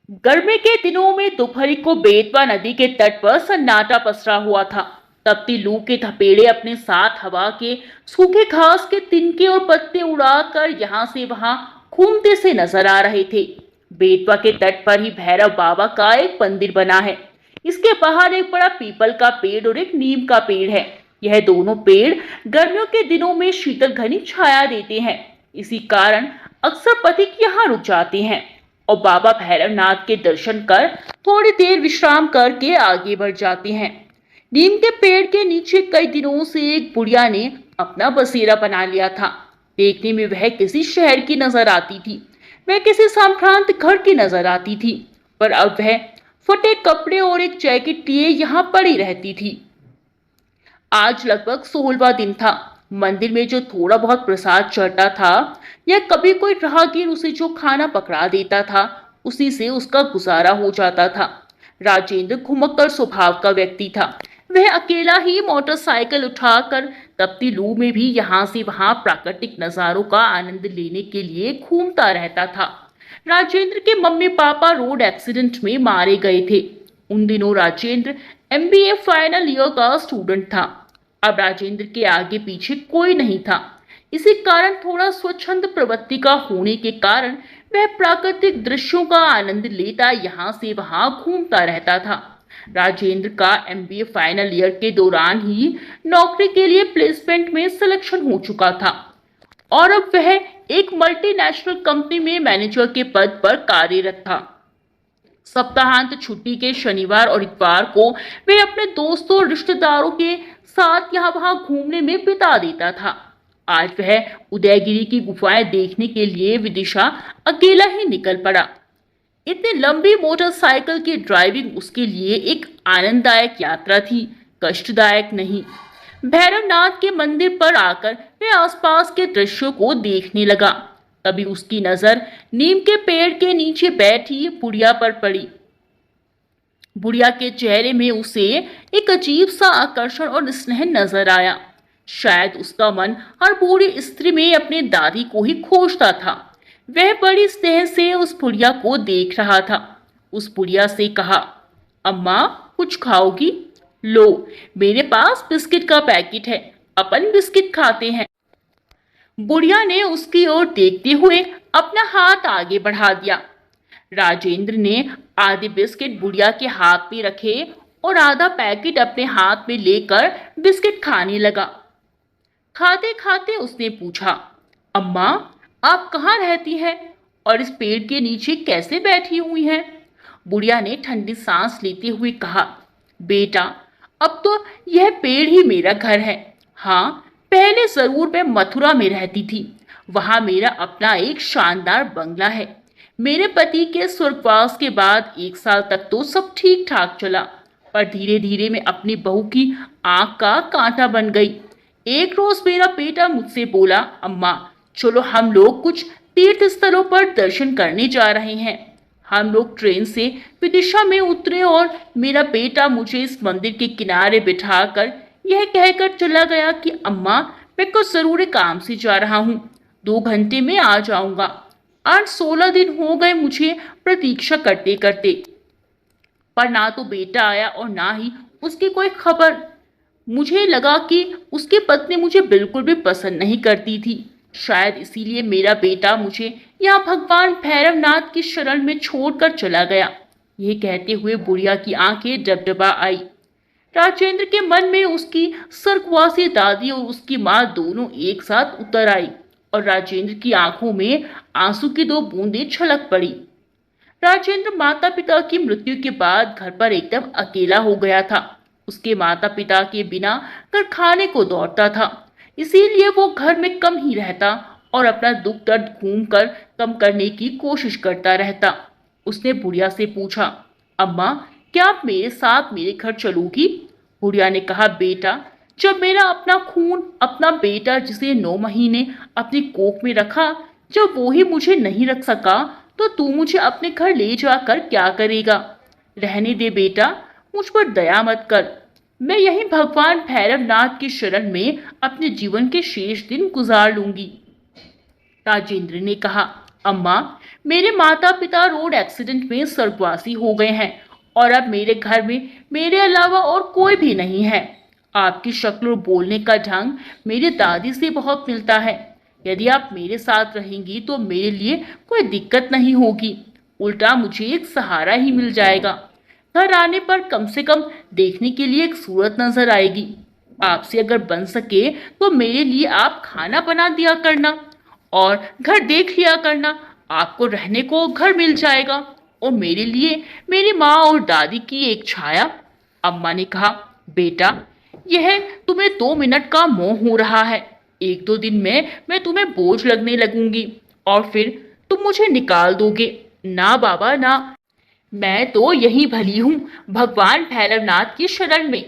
गर्मी के दिनों में दोपहर को बेतवा नदी के तट पर सन्नाटा पसरा हुआ था। तपती लू के थपेड़े अपने साथ हवा के सूखे घास के तिनके और पत्ते उड़ाकर यहाँ से वहां घूमते से नजर आ रहे थे। बेतवा के तट पर ही भैरव बाबा का एक मंदिर बना है। इसके बाहर एक बड़ा पीपल का पेड़ और एक नीम का पेड़ है। यह दोनों पेड़ गर्मियों के दिनों में शीतल घनी छाया देते हैं। इसी कारण अक्सर पथिक यहाँ रुक जाते हैं और बाबा भैरवनाथ के दर्शन कर थोड़ी देर विश्राम करके आगे बढ़ जाते हैं। नीम के पेड़ के नीचे कई दिनों से एक बुढ़िया ने अपना बसेरा बना लिया था। देखने में वह किसी शहर की नजर आती थी, वह किसी संभ्रांत घर की नजर आती थी, पर अब वह फटे कपड़े और एक जैकेट लिए यहाँ पड़ी रहती थी। आज लगभग 16वां दिन था। मंदिर में जो थोड़ा बहुत प्रसाद चढ़ता था या कभी कोई राहगीर उसे जो खाना पकड़ा देता था, उसी से उसका गुजारा हो जाता था। राजेंद्र घुमक्कड़ स्वभाव का व्यक्ति था। वह अकेला ही मोटरसाइकिल उठाकर तपती लू में भी यहाँ से वहां प्राकृतिक नजारों का आनंद लेने के लिए घूमता रहता था। राजेंद्र के मम्मी पापा रोड एक्सीडेंट में मारे गए थे। उन दिनों राजेंद्र एमबीए फाइनल ईयर का स्टूडेंट था। अब राजेंद्र के आगे पीछे कोई नहीं था। इसी कारण थोड़ा स्वच्छंद प्रवृत्ति का होने के कारण वह प्राकृतिक दृश्यों का आनंद लेता यहाँ से वहां घूमता रहता था। राजेंद्र का एमबीए फाइनल ईयर के दौरान ही नौकरी के लिए प्लेसमेंट में सिलेक्शन हो चुका था और अब वह एक मल्टीनेशनल कंपनी में मैनेजर के पद पर कार्यरत था। सप्ताहांत छुट्टी के शनिवार और इतवार को वे अपने दोस्तों और रिश्तेदारों के साथ यहाँ वहां घूमने में बिता देता था। आज वह उदयगिरी की गुफाएं देखने के लिए विदिशा अकेला ही निकल पड़ा। इतनी लंबी मोटरसाइकिल की ड्राइविंग उसके लिए एक आनंददायक यात्रा थी, कष्टदायक नहीं। भैरवनाथ के मंदिर पर आकर वह आसपास के दृश्यों को देखने लगा। तभी उसकी नजर नीम के पेड़ के नीचे बैठी बुढ़िया पर पड़ी। बुढ़िया के चेहरे में उसे एक अजीब सा आकर्षण और स्नेह नजर आया। शायद उसका मन हर बूढ़ी स्त्री में अपनी दादी को ही खोजता था। वह बड़ी स्नेह से उस बुढ़िया को देख रहा था। उस बुढ़िया से कहा, अम्मा कुछ खाओगी? लो, मेरे पास बिस्किट का पैकेट है, अपन बिस्किट खाते हैं। बुढ़िया ने उसकी ओर देखते हुए अपना हाथ आगे बढ़ा दिया। राजेंद्र ने आधे बिस्किट बुढ़िया के हाथ में रखे और आधा पैकेट अपने हाथ में लेकर बिस्किट खाने लगा। खाते खाते उसने पूछा, अम्मा आप कहाँ रहती हैं और इस पेड़ के नीचे कैसे बैठी हुई हैं? बुढ़िया ने ठंडी सांस लेते हुए कहा, बेटा अब तो यह पेड़ ही मेरा घर है। हाँ, पहले जरूर मैं मथुरा में रहती थी। वहां मेरा अपना एक शानदार बंगला है। मेरे पति के स्वर्गवास के बाद 1 साल तक तो सब ठीक ठाक चला, पर धीरे धीरे मैं अपनी बहू की आंख का कांटा बन गई। एक रोज मेरा बेटा मुझसे बोला, अम्मा चलो हम लोग कुछ तीर्थ स्थलों पर दर्शन करने जा रहे हैं। हम लोग ट्रेन से विदिशा में उतरे और मेरा बेटा मुझे इस मंदिर के किनारे बिठाकर यह कहकर चला गया कि अम्मा मैं कुछ जरूरी काम से जा रहा हूँ, 2 घंटे में आ जाऊंगा। आज 16 दिन हो गए मुझे प्रतीक्षा करते करते, पर ना तो बेटा आया और ना ही उसकी कोई खबर। मुझे लगा कि उसकी पत्नी मुझे बिल्कुल भी पसंद नहीं करती थी। शायद इसीलिए मेरा बेटा मुझे यहाँ भगवान भैरवनाथ की शरण में छोड़कर चला गया। यह कहते हुए बुढ़िया की आंखें डबडबा आई। राजेंद्र के मन में उसकी स्वर्गवासी दादी और उसकी माँ दोनों एक साथ उतर आई और राजेंद्र की आंखों में आंसू की 2 बूंदें छलक पड़ी। राजेंद्र माता पिता की मृत्यु के बाद घर पर एकदम अकेला हो गया था। उसके माता पिता के बिना घर खाने को दौड़ता था, इसीलिए वो घर में कम ही रहता और अपना दुख दर्द घूम कर कम करने की कोशिश करता रहता। उसने बुढ़िया से पूछा, अम्मा क्या आप मेरे साथ मेरे घर चलोगी? बुढ़िया ने कहा, बेटा जब मेरा अपना खून अपना बेटा जिसे 9 महीने अपनी कोख में रखा, जब वो ही मुझे नहीं रख सका तो तू मुझे अपने घर ले जाकर क्या करेगा? रहने दे बेटा, मुझ पर दया मत कर। मैं यहीं भगवान भैरवनाथ की शरण में अपने जीवन के शेष दिन गुजार लूंगी। राजेंद्र ने कहा, अम्मा मेरे माता पिता रोड एक्सीडेंट में स्वर्गवासी हो गए हैं और अब मेरे घर में मेरे अलावा और कोई भी नहीं है। आपकी शक्ल और बोलने का ढंग मेरी दादी से बहुत मिलता है। यदि आप मेरे साथ रहेंगी तो मेरे लिए कोई दिक्कत नहीं होगी, उल्टा मुझे एक सहारा ही मिल जाएगा। घर आने पर कम से कम देखने के लिए एक सूरत नजर आएगी। आपसे अगर बन सके तो मेरे लिए आप खाना बना दिया करना और घर देख लिया करना। आपको रहने को घर मिल जाएगा और मेरे लिए मेरी माँ और दादी की एक छाया। अम्मा ने कहा, बेटा यह तुम्हें 2 मिनट का मोह हो रहा है। 1-2 दिन में मैं तुम्हें बोझ लगने लगूंगी और फिर तुम मुझे निकाल दोगे। ना बाबा ना, मैं तो यही भली हूँ भगवान भैरवनाथ की शरण में।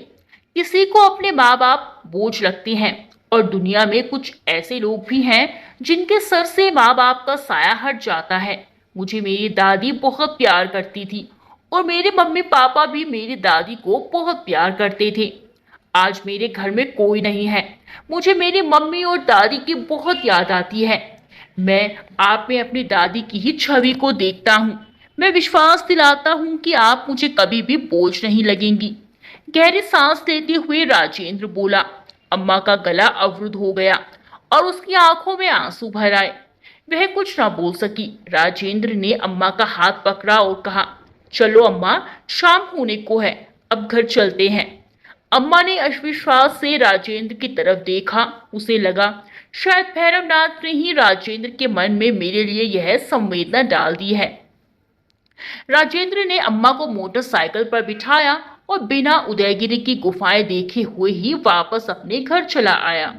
किसी को अपने माँ बाप बोझ लगते हैं और दुनिया में कुछ ऐसे लोग भी हैं जिनके सर से माँ बाप का साया हट जाता है। मुझे मेरी दादी बहुत प्यार करती थी और मेरे मम्मी पापा भी मेरी दादी को बहुत प्यार करते थे। आज मेरे घर में कोई नहीं है। मुझे मेरी मम्मी और दादी की बहुत याद आती है। मैं आप में अपनी दादी की ही छवि को देखता हूँ। मैं विश्वास दिलाता हूँ कि आप मुझे कभी भी बोझ नहीं लगेंगी। गहरी सांस लेते हुए राजेंद्र बोला। अम्मा का गला अवरुद्ध हो गया और उसकी आंखों में आंसू भर आए। वह कुछ ना बोल सकी। राजेंद्र ने अम्मा का हाथ पकड़ा और कहा, चलो अम्मा, शाम होने को है, अब घर चलते हैं। अम्मा ने अविश्वास से राजेंद्र की तरफ देखा। उसे लगा शायद भैरवनाथ ने ही राजेंद्र के मन में मेरे लिए यह संवेदना डाल दी है। राजेंद्र ने अम्मा को मोटरसाइकिल पर बिठाया और बिना उदयगिरी की गुफाएं देखे हुए ही वापस अपने घर चला आया।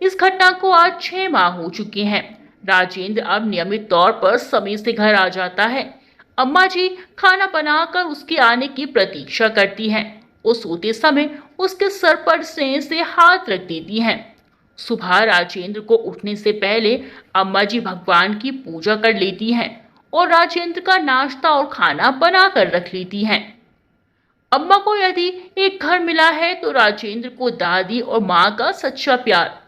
इस घटना को आज 6 माह हो चुके हैं। राजेंद्र अब नियमित तौर पर समय से घर आ जाता है। अम्मा जी खाना बनाकर उसके आने की प्रतीक्षा करती हैं। वो सोते समय उसके सर पर स्नेह से हाथ रख देती हैं। सुबह राजेंद्र को उठने से पहले अम्मा जी भगवान की पूजा कर लेती हैं और राजेंद्र का नाश्ता और खाना बना कर रख लेती हैं। अम्मा को यदि एक घर मिला है तो राजेंद्र को दादी और माँ का सच्चा प्यार।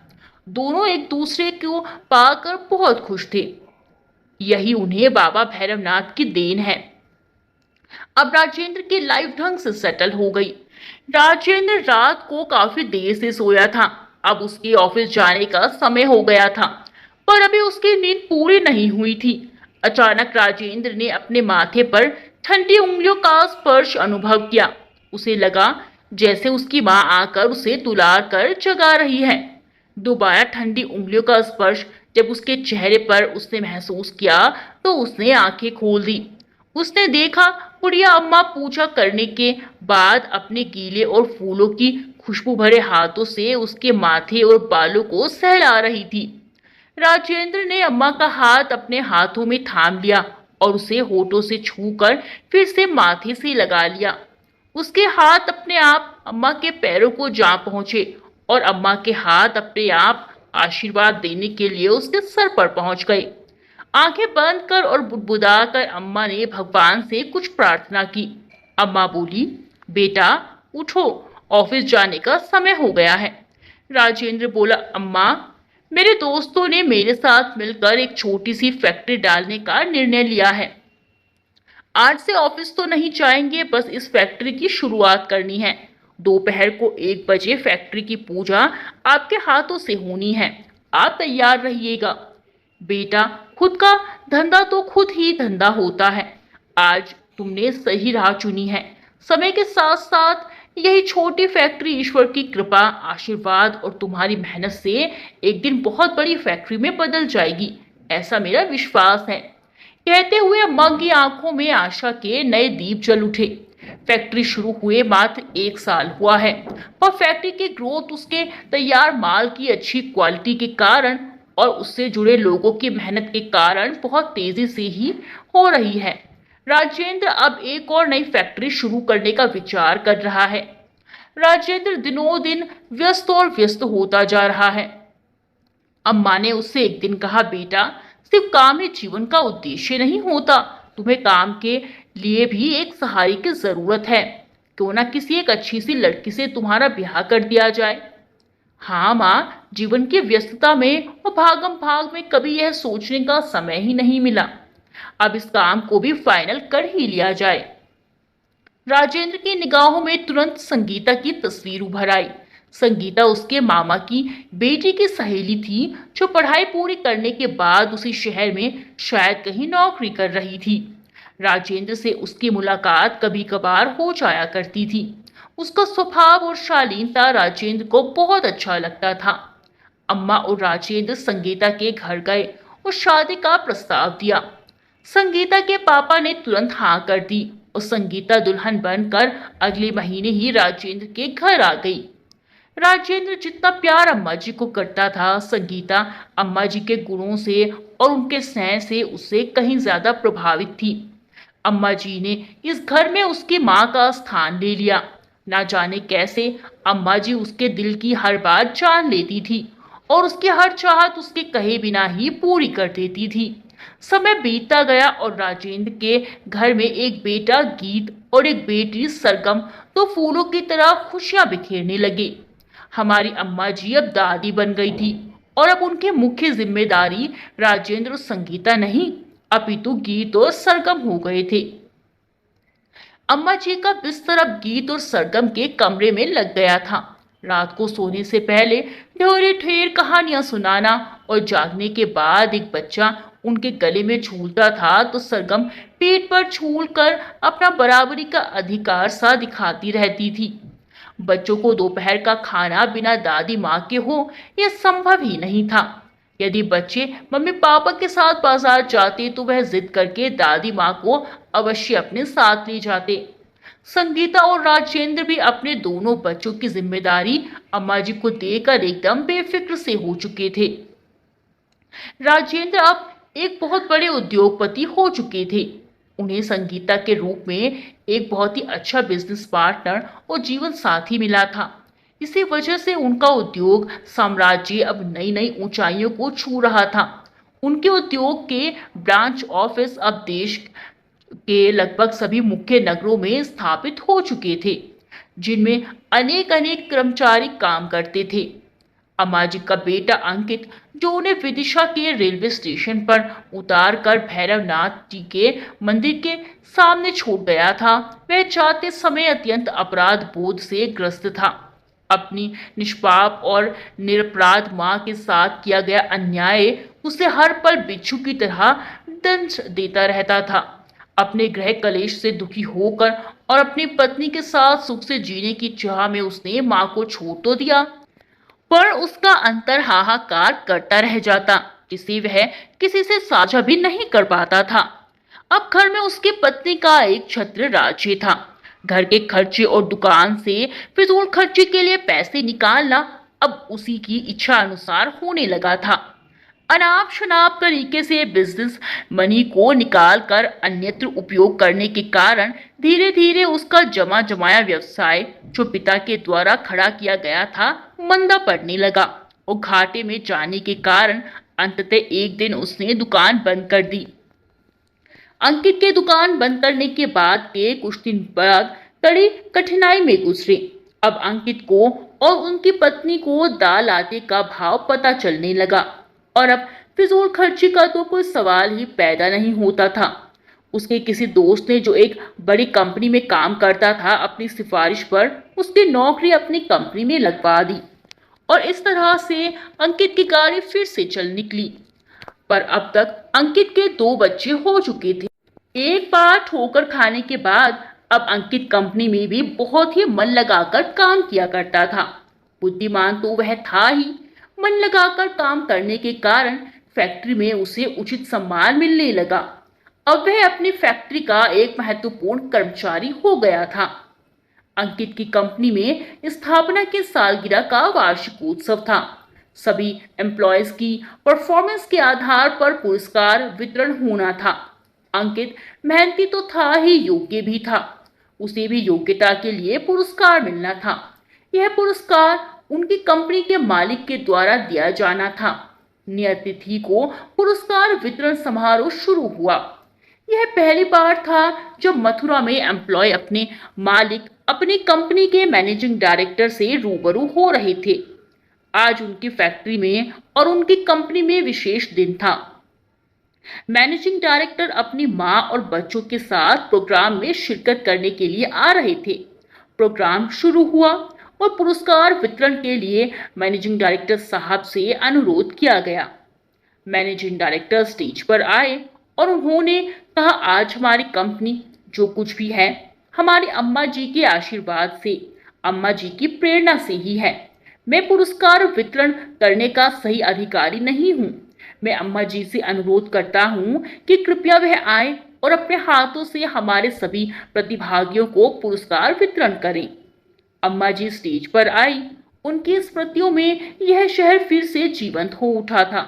दोनों एक दूसरे को पाकर बहुत खुश थे। यही उन्हें बाबा भैरवनाथ की देन है। अब राजेंद्र की लाइफ ढंग से सेटल हो गई। राजेंद्र रात को काफी देर से सोया था। अब उसके ऑफिस जाने का समय हो गया था, पर अभी उसकी नींद पूरी नहीं हुई थी। अचानक राजेंद्र ने अपने माथे पर ठंडी उंगलियों का स्पर्श अनुभव किया। उसे लगा जैसे उसकी माँ आकर उसे दुलार कर जगा रही है। दोबारा ठंडी उंगलियों का स्पर्श जब उसके चेहरे पर उसने महसूस किया तो उसने आंखें खोल दी। उसने देखा बुढ़िया अम्मा पूजा करने के बाद अपने गीले और फूलों की खुशबू भरे हाथों से उसके माथे और बालों को सहला रही थी। राजेंद्र ने अम्मा का हाथ अपने हाथों में थाम लिया और उसे होठों से छूकर फिर से माथे से लगा लिया। उसके हाथ अपने आप अम्मा के पैरों को जा पहुंचे और अम्मा के हाथ अपने आप आशीर्वाद देने के लिए उसके सर पर पहुंच गए। आंखें बंद कर और बुदबुदा कर अम्मा ने भगवान से कुछ प्रार्थना की। अम्मा बोली, बेटा उठो, ऑफिस जाने का समय हो गया है। राजेंद्र बोला, अम्मा मेरे दोस्तों ने मेरे साथ मिलकर एक छोटी सी फैक्ट्री डालने का निर्णय लिया है। आज से ऑफिस तो नहीं जाएंगे, बस इस फैक्ट्री की शुरुआत करनी है। दोपहर को 1 बजे फैक्ट्री की पूजा आपके हाथों से होनी है। आप तैयार रहिएगा। बेटा खुद का धंधा तो खुद ही धंधा होता है। आज तुमने सही राह चुनी है। समय के साथ साथ यही छोटी फैक्ट्री ईश्वर की कृपा, आशीर्वाद और तुम्हारी मेहनत से एक दिन बहुत बड़ी फैक्ट्री में बदल जाएगी, ऐसा मेरा विश्वास है। कहते हुए अम्मा की आंखों में आशा के नए दीप जल उठे। फैक्ट्री शुरू हुए मात्र 1 साल हुआ है, पर फैक्ट्री की ग्रोथ उसके तैयार माल की अच्छी क्वालिटी के कारण और उससे जुड़े लोगों की मेहनत के कारण बहुत तेजी से ही हो रही है। राजेंद्र अब एक और नई फैक्ट्री शुरू करने का विचार कर रहा है। राजेंद्र दिनों दिन व्यस्त और व्यस्त होता जा रहा है। अम्मा ने उससे एक दिन कहा, बेटा सिर्फ काम ही जीवन का उद्देश्य नहीं होता, तुम्हें काम के लिए भी एक सहारे की जरूरत है। क्यों ना किसी एक अच्छी सी लड़की से तुम्हारा ब्याह कर दिया जाए। हाँ माँ, जीवन की व्यस्तता में और भागम भाग में कभी यह सोचने का समय ही नहीं मिला। अब इस काम को भी फाइनल कर ही लिया जाए। राजेंद्र की निगाहों में तुरंत संगीता की तस्वीर उभर आई। संगीता उसके मामा की बेटी की सहेली थी, जो पढ़ाई पूरी करने के बाद उसी शहर में शायद कहीं नौकरी कर रही थी। राजेंद्र से उसकी मुलाकात कभी कभार हो जाया करती थी। उसका स्वभाव और शालीनता राजेंद्र को बहुत अच्छा लगता था। अम्मा और राजेंद्र संगीता के घर गए और शादी का प्रस्ताव दिया। संगीता के पापा ने तुरंत हाँ कर दी और संगीता दुल्हन बनकर अगले महीने ही राजेंद्र के घर आ गई। राजेंद्र जितना प्यार अम्मा जी को करता था, संगीता अम्मा जी के गुणों से और उनके स्नेह से उससे कहीं ज्यादा प्रभावित थी। अम्मा जी ने इस घर में उसकी माँ का स्थान ले लिया। ना जाने कैसे अम्मा जी उसके दिल की हर बात जान लेती थी और उसकी हर चाहत उसके कहे बिना ही पूरी कर देती थी। समय बीतता गया और राजेंद्र के घर में एक बेटा गीत और एक बेटी सरगम तो फूलों की तरह खुशियां बिखेरने लगे। हमारी अम्मा जी अब दादी बन गई थी और अब उनकी मुख्य जिम्मेदारी राजेंद्र और संगीता नहीं, अपितु गीत और सरगम हो गए थे। अम्मा जी का बिस्तर अब गीत और सरगम के कमरे में लग गया था। रात को सोने से पहले ढेर ढेर कहानियां सुनाना और जागने के बाद एक बच्चा उनके गले में झूलता था तो सरगम पीठ पर झूल कर अपना बराबरी का अधिकार सा दिखाती रहती थी। बच्चों को दोपहर का खाना बिना दादी माँ के हो यह संभव ही नहीं था। यदि बच्चे मम्मी पापा के साथ बाजार जाते तो वह जिद करके दादी माँ को अवश्य अपने साथ ले जाते। संगीता और राजेंद्र भी अपने दोनों बच्चों की जिम्मेदारी अम्मा जी को देकर एकदम बेफिक्र से हो चुके थे। राजेंद्र अब एक बहुत बड़े उद्योगपति हो चुके थे। उन्हें संगीता के रूप में एक बहुत ही अच्छा बिजनेस पार्टनर और जीवन साथी मिला था। इसी वजह से उनका उद्योग साम्राज्य अब नई नई ऊंचाइयों को छू रहा था। उनके उद्योग के ब्रांच ऑफिस अब देश के लगभग सभी मुख्य नगरों में स्थापित हो चुके थे, जिनमें अनेक अनेक कर्मचारी काम करते थे। अम्मा जी का बेटा अंकित, जो उन्हें विदिशा के रेलवे स्टेशन पर उतार कर भैरवनाथ जी के मंदिर के सामने छोड़ गया था, वह जाते समय अत्यंत अपराध बोध से ग्रस्त था। अपनी निष्पाप और निरपराध माँ के साथ किया गया अन्याय उसे हर पल बिच्छू की तरह दंश देता रहता था। अपने गृह कलेश से दुखी होकर और अपनी पत्नी के साथ सुख से जीने की चाह में उसने माँ को छोड़ तो दिया, पर उसका अंतर हाहाकार करता रह जाता, जिसे वह किसी से साझा भी नहीं कर पाता था। अब घर में उसकी पत्नी का एक छत्र राज्य था। घर के खर्चे और दुकान से फिजूल खर्ची के लिए पैसे निकालना अब उसी की इच्छा अनुसार होने लगा था। अनाप शनाप तरीके से बिजनेस मनी को निकाल कर अन्यत्र उपयोग करने के कारण धीरे धीरे उसका जमा जमाया व्यवसाय, जो पिता के द्वारा खड़ा किया गया था, मंदा पड़ने लगा और घाटे में जाने के कारण अंततः एक दिन उसने दुकान बंद कर दी। अंकित के दुकान बंद करने के बाद के कुछ दिन बाद कड़ी कठिनाई में गुजरे। अब अंकित को और उनकी पत्नी को दाल आटे का भाव पता चलने लगा और अब फिजूल खर्ची का तो कोई सवाल ही पैदा नहीं होता था। उसके किसी दोस्त ने, जो एक बड़ी कंपनी में काम करता था, अपनी सिफारिश पर उसकी नौकरी अपनी कंपनी में लगवा दी और इस तरह से अंकित की गाड़ी फिर से चल निकली। पर अब तक अंकित के 2 बच्चे हो चुके थे। एक बार ठोकर खाने के बाद अब अंकित कंपनी में भी बहुत ही मन लगाकर काम किया करता था। बुद्धिमान तो वह था ही, मन लगाकर काम करने के कारण फैक्ट्री में उसे उचित सम्मान मिलने लगा। अब वह अपनी फैक्ट्री का एक महत्वपूर्ण कर्मचारी हो गया था। अंकित की कंपनी में स्थापना की सालगिरह का वार्षिकोत्सव था। सभी एम्प्लॉयज की परफॉर्मेंस के आधार पर पुरस्कार वितरण होना था। अंकित मेहनती तो था ही, योग्य भी था। उसे भी योग्यता के लिए पुरस्कार मिलना था। यह पुरस्कार उनकी कंपनी के मालिक के द्वारा दिया जाना था। नियत तिथि को पुरस्कार वितरण समारोह शुरू हुआ। यह पहली बार था जब मथुरा में एम्प्लॉय अपने मालिक, अपनी कंपनी के मैनेजिंग डायरेक्टर से रूबरू हो रहे थे। आज उनकी फैक्ट्री में और उनकी कंपनी में विशेष दिन था। मैनेजिंग डायरेक्टर अपनी मां और बच्चों के साथ प्रोग्राम में शिरकत करने के लिए आ रहे थे। प्रोग्राम शुरू हुआ और पुरस्कार वितरण के लिए मैनेजिंग डायरेक्टर साहब से अनुरोध किया गया। मैनेजिंग डायरेक्टर स्टेज पर आए और उन्होंने कहा, आज हमारी कंपनी जो कुछ भी है हमारी अम्मा जी के आशीर्वाद से, अम्मा जी की प्रेरणा से ही है। मैं पुरस्कार वितरण करने का सही अधिकारी नहीं हूँ। मैं अम्मा जी से अनुरोध करता हूँ कि कृपया वह आए और अपने हाथों से हमारे सभी प्रतिभागियों को पुरस्कार वितरण करें। अम्मा जी स्टेज पर आई। उनकी स्मृतियों में यह शहर फिर से जीवंत हो उठा था।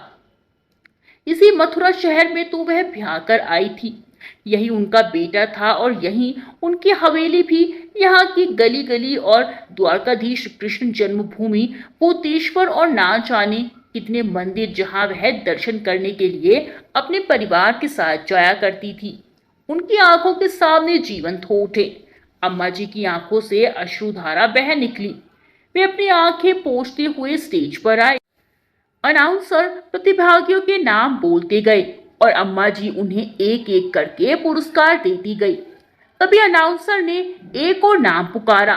इसी मथुरा शहर में तो वह ब्याह कर आई थी। यही उनका बेटा था और यही उनकी हवेली भी। यहाँ की गली गली और द्वारकाधीश कृष्ण जन्मभूमि, भूतेश्वर और ना जाने कितने मंदिर जहाँ वह दर्शन करने के लिए अपने परिवार के साथ जाया करती थी, उनकी आंखों के सामने जीवंत हो उठे। अम्मा जी की आंखों से अश्रुधारा बह निकली। वे अपनी आंखें पोंछते हुए स्टेज पर आए। अनाउंसर प्रतिभागियों के नाम बोलते गए और अम्मा जी उन्हें एक एक करके पुरस्कार देती गई। तभी अनाउंसर ने एक और नाम पुकारा,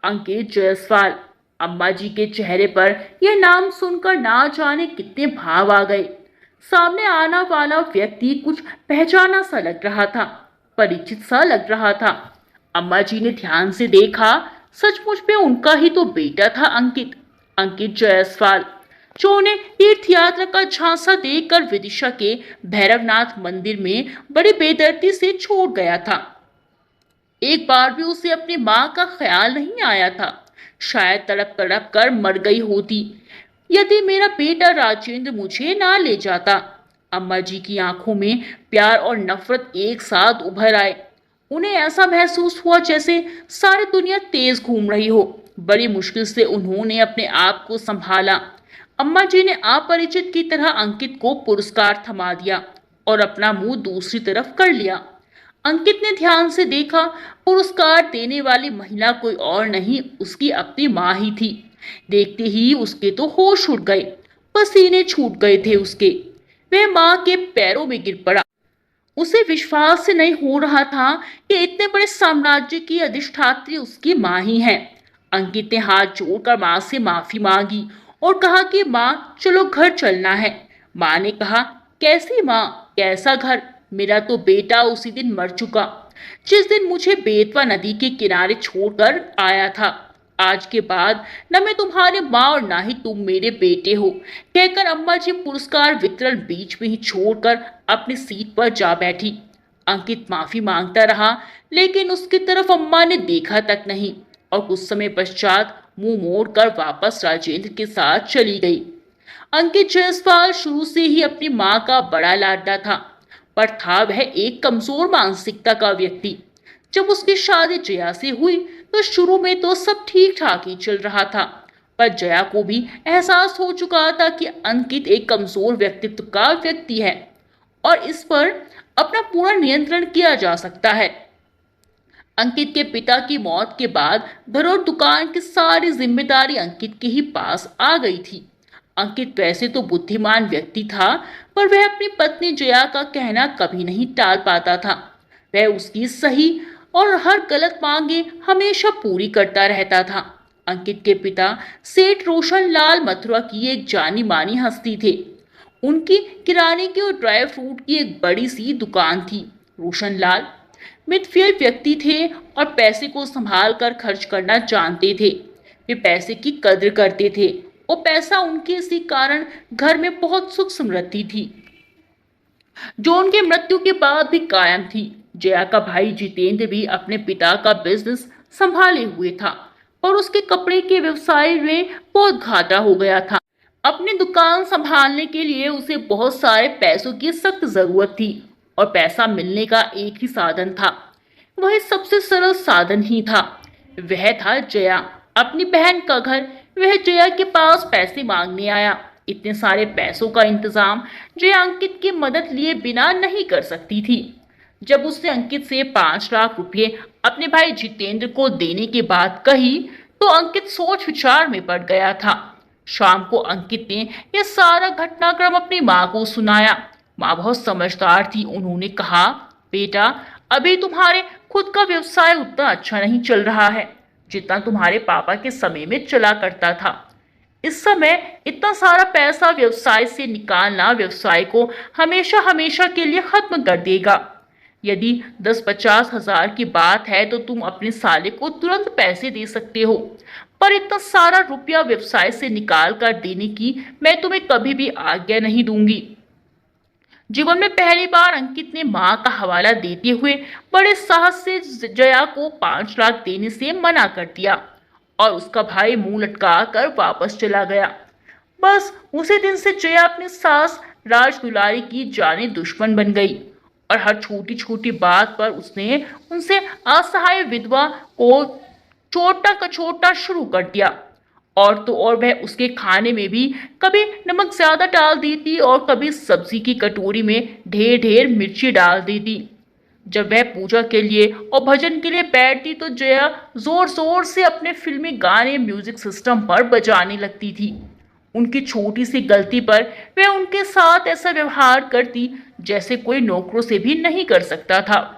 अंकित जायसवाल। अम्मा जी के चेहरे पर यह नाम सुनकर ना जाने कितने भाव आ गए। सामने आना वाला व्यक्ति कुछ पहचाना सा लग रहा था, परिचित सा लग रहा था। अम्मा जी ने ध्यान से देखा, सचमुच में उनका ही तो बेटा था अंकित, अंकित जायसवाल, जो उन्हें तीर्थ यात्रा का झांसा देकर विदिशा के भैरवनाथ मंदिर में बड़ी बेदर्दी से छोड़ गया था। एक बार भी उसे अपनी मां का ख्याल नहीं आया था। शायद तड़प तड़प कर मर गई होती यदि मेरा बेटा राजेंद्र मुझे ना ले जाता। अम्मा जी की आंखों में प्यार और नफरत एक साथ उभर आए। उन्हें ऐसा महसूस हुआ जैसे सारी दुनिया तेज घूम रही हो। बड़ी मुश्किल से उन्होंने अपने आप को संभाला। अम्मा जी ने अपरिचित की तरह अंकित को पुरस्कार थमा दिया और अपना मुंह दूसरी तरफ कर लिया। अंकित ने ध्यान से देखा, पुरस्कार देने वाली महिला कोई और नहीं, उसकी अपनी माँ ही थी। देखते ही उसके तो होश उड़ गए, पसीने छूट गए थे उसके। वह माँ के पैरों में गिर पड़ा। उसे विश्वास से नहीं हो रहा था कि इतने बड़े साम्राज्य की अधिष्ठात्री उसकी माँ ही है। अंकित ने हाथ जोड़कर माँ से माफी मांगी और कहा कि माँ चलो घर चलना है। माँ ने कहा, कैसी माँ, कैसा घर? मेरा तो बेटा उसी दिन मर चुका जिस दिन मुझे बेतवा नदी के किनारे छोड़कर आया था। आज के बाद न मैं तुम्हारे माँ और ना ही तुम मेरे बेटे हो, कहकर अम्मा जी पुरस्कार वितरण बीच में ही छोड़कर अपनी सीट पर जा बैठी। अंकित माफी मांगता रहा, लेकिन उसकी तरफ अम्मा ने देखा तक नहीं और कुछ समय पश्चात मुंह मोड़कर वापस राजेंद्र के साथ चली गई। अंकित जायसवाल शुरू से ही अपनी माँ का बड़ा लाडला था, पर था वह एक कमजोर मानसिकता का व्यक्ति। जब उसकी शादी जया से हुई तो शुरू में तो सब ठीक ठाक ही चल रहा था, पर जया को भी एहसास हो चुका था कि अंकित एक कमजोर व्यक्तित्व का व्यक्ति है और इस पर अपना पूरा नियंत्रण किया जा सकता है। अंकित के पिता की मौत के बाद घर और दुकान की सारी जिम्मेदारी अंकित के ही पास आ गई थी। अंकित वैसे तो बुद्धिमान व्यक्ति था, पर वह अपनी पत्नी जया का कहना कभी नहीं टाल पाता था। वह उसकी सही और हर गलत मांगे हमेशा पूरी करता रहता था। अंकित के पिता सेठ रोशन लाल मथुरा की एक जानी मानी हस्ती थे। उनकी किराने की और ड्राई फ्रूट की एक बड़ी सी दुकान थी। रोशन लाल मितव्ययी व्यक्ति थे और पैसे को संभाल कर खर्च करना जानते थे। वे पैसे की कद्र करते थे और पैसा उनके इसी कारण घर में बहुत सुख समृद्धि थी, जो उनके मृत्यु के बाद भी कायम थी। जया का भाई जितेंद्र भी अपने पिता का बिजनेस संभाले हुए था, पर उसके कपड़े के व्यवसाय में बहुत घाटा हो गया था। अपनी दुकान संभालने के लिए उसे बहुत सारे पैसों की सख्त जरूरत थी और पैसा मिलने का एक ही साधन था। वह सबसे सरल साधन ही था, वह था जया, अपनी बहन का घर। वह जया के पास पैसे मांगने आया। इतने सारे पैसों का इंतजाम जया अंकित की मदद लिए बिना नहीं कर सकती थी। जब उसने अंकित से 5 लाख रुपए अपने भाई जितेंद्र को देने की बात कही तो अंकित सोच विचार में पड़ गया था। शाम को अंकित ने यह सारा घटनाक्रम अपनी माँ को सुनाया। माँ बहुत समझदार थी। उन्होंने कहा, बेटा, अभी तुम्हारे खुद का व्यवसाय उतना अच्छा नहीं चल रहा है जितना तुम्हारे पापा के समय में चला करता था। इस समय इतना सारा पैसा व्यवसाय से निकालना व्यवसाय को हमेशा हमेशा के लिए खत्म कर देगा। यदि 10-50 हजार की बात है तो तुम अपने साले को तुरंत पैसे दे सकते हो, पर इतना सारा रुपया व्यवसाय से निकाल कर देने की मैं तुम्हें कभी भी आज्ञा नहीं दूंगी। जीवन में पहली बार अंकित ने मां का हवाला देते हुए बड़े साहस से जया को 5 लाख देने से मना कर दिया और उसका भाई मुंह लटका कर वापस चला गया। बस उसी दिन से जया अपनी सास राज दुलारी की जाने दुश्मन बन गई और हर छोटी छोटी बात पर उसने उनसे असहाय विधवा को छोटा कछोटा शुरू कर दिया। और तो और वह उसके खाने में भी कभी नमक ज्यादा डाल देती और कभी सब्जी की कटोरी में ढेर ढेर मिर्ची डाल देती। जब वह पूजा के लिए और भजन के लिए बैठती तो जया जोर जोर से अपने फिल्मी गाने म्यूजिक सिस्टम पर बजाने लगती थी। उनकी छोटी सी गलती पर वह उनके साथ ऐसा व्यवहार करती जैसे कोई नौकरों से भी नहीं कर सकता था।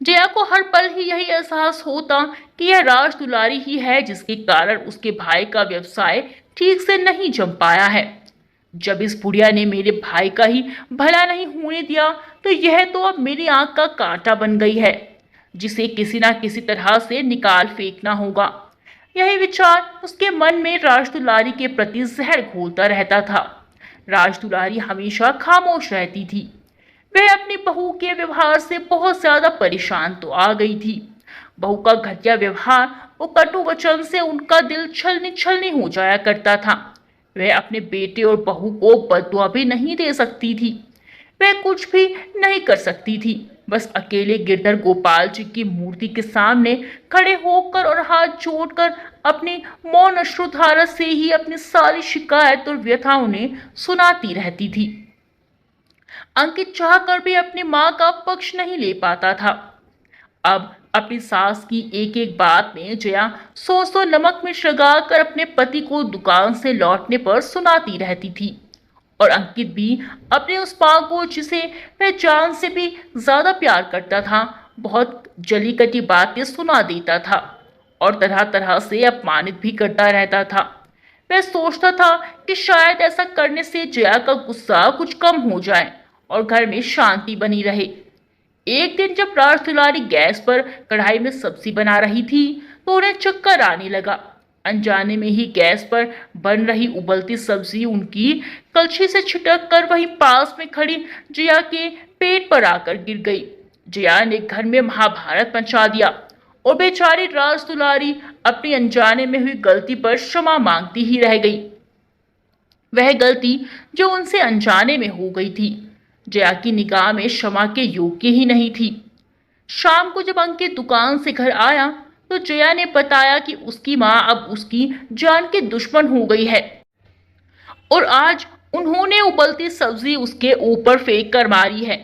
जया को हर पल ही यही एहसास होता कि यह राज दुलारी ही है जिसके कारण उसके भाई का व्यवसाय ठीक से नहीं जम पाया है। जब इस बुढ़िया ने मेरे भाई का ही भला नहीं होने दिया तो यह तो अब मेरी आंख का कांटा बन गई है, जिसे किसी ना किसी तरह से निकाल फेंकना होगा। यही विचार उसके मन में राज दुलारी के प्रति जहर घोलता रहता था। राज दुलारी हमेशा खामोश रहती थी। वह अपनी बहू के व्यवहार से बहुत ज्यादा परेशान तो आ गई थी। बहू का घटिया व्यवहार और कटु वचन से उनका दिल छलनी छलनी हो जाया करता था। वह अपने बेटे और बहू को बददुआ भी नहीं दे सकती थी। वह कुछ भी नहीं कर सकती थी, बस अकेले गिरधर गोपाल जी की मूर्ति के सामने खड़े होकर और हाथ जोड़कर अपनी मौन अश्रुधारा से ही अपनी सारी शिकायत और व्यथा उन्हें सुनाती रहती थी। अंकित चाहकर भी अपनी मां का पक्ष नहीं ले पाता था। अब अपनी सास की एक एक बात में जया सौ नमक मिर्च लगाकर अपने पति को दुकान से लौटने पर सुनाती रहती थी और अंकित भी अपने उस मां को जिसे वह जान से भी ज्यादा प्यार करता था बहुत जली कटी बातें सुना देता था और तरह तरह से अपमानित भी करता रहता था। वह सोचता था कि शायद ऐसा करने से जया का गुस्सा कुछ कम हो जाए और घर में शांति बनी रहे। एक दिन जब राज दुलारी गैस पर कढ़ाई में सब्जी बना रही थी तो उन्हें चक्कर आने लगा। अनजाने में ही गैस पर बन रही उबलती सब्जी उनकी कलछी से छिटक कर वहीं पास में खड़ी जया के पेट पर आकर गिर गई। जया ने घर में महाभारत मचा दिया और बेचारी राज दुलारी अपनी अनजाने में हुई गलती पर क्षमा मांगती ही रह गई। वह गलती जो उनसे अनजाने में हो गई थी जया की निगाह में क्षमा के योग्य ही नहीं थी। शाम को जब अंकित दुकान से घर आया तो जया ने बताया कि उसकी मां अब उसकी जान की दुश्मन हो गई है और आज उन्होंने उबलती सब्जी उसके ऊपर फेंक कर मारी है।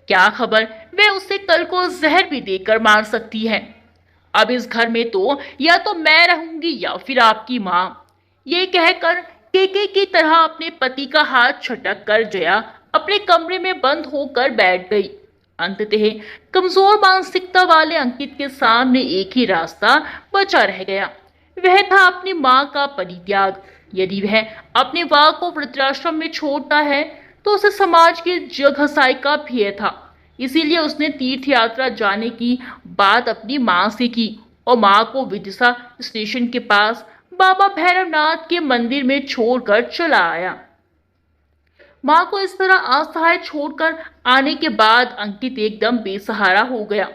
क्या खबर वे उसे कल को जहर भी देकर मार सकती है। अब इस घर में तो या तो मैं रहूंगी या फिर आपकी मां। ये कहकर केके की तरह अपने पति का हाथ छटक कर जया अपने कमरे में बंद होकर बैठ गई। अंततः कमजोर मानसिकता वाले अंकित के सामने एक ही रास्ता बचा रह गया। वह था अपनी मां का परित्याग। यदि वह अपने वाक को वृद्धाश्रम में छोड़ता है तो उसे समाज की जगहसाई का भय था। इसीलिए उसने तीर्थ यात्रा जाने की बात अपनी मां से की और मां को विदिशा स्टेशन के पास बाबा भैरवनाथ के मंदिर में छोड़कर चला आया। मां को इस तरह असहाय छोड़कर आने के बाद अंकित एकदम बेसहारा हो गया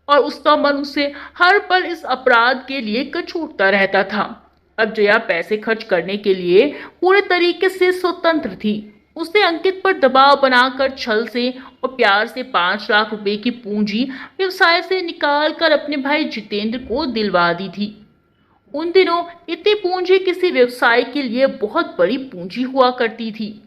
और उसका मन उसे हर पल इस अपराध के लिए कचोटता रहता था। अब जया पैसे खर्च करने के लिए पूरे तरीके से स्वतंत्र थी। उसने अंकित पर दबाव बनाकर छल से और प्यार से 5 लाख रुपए की पूंजी व्यवसाय से निकाल कर अपने भाई जितेंद्र को दिलवा दी थी। उन दिनों इतनी पूंजी किसी व्यवसाय के लिए बहुत बड़ी पूंजी हुआ करती थी।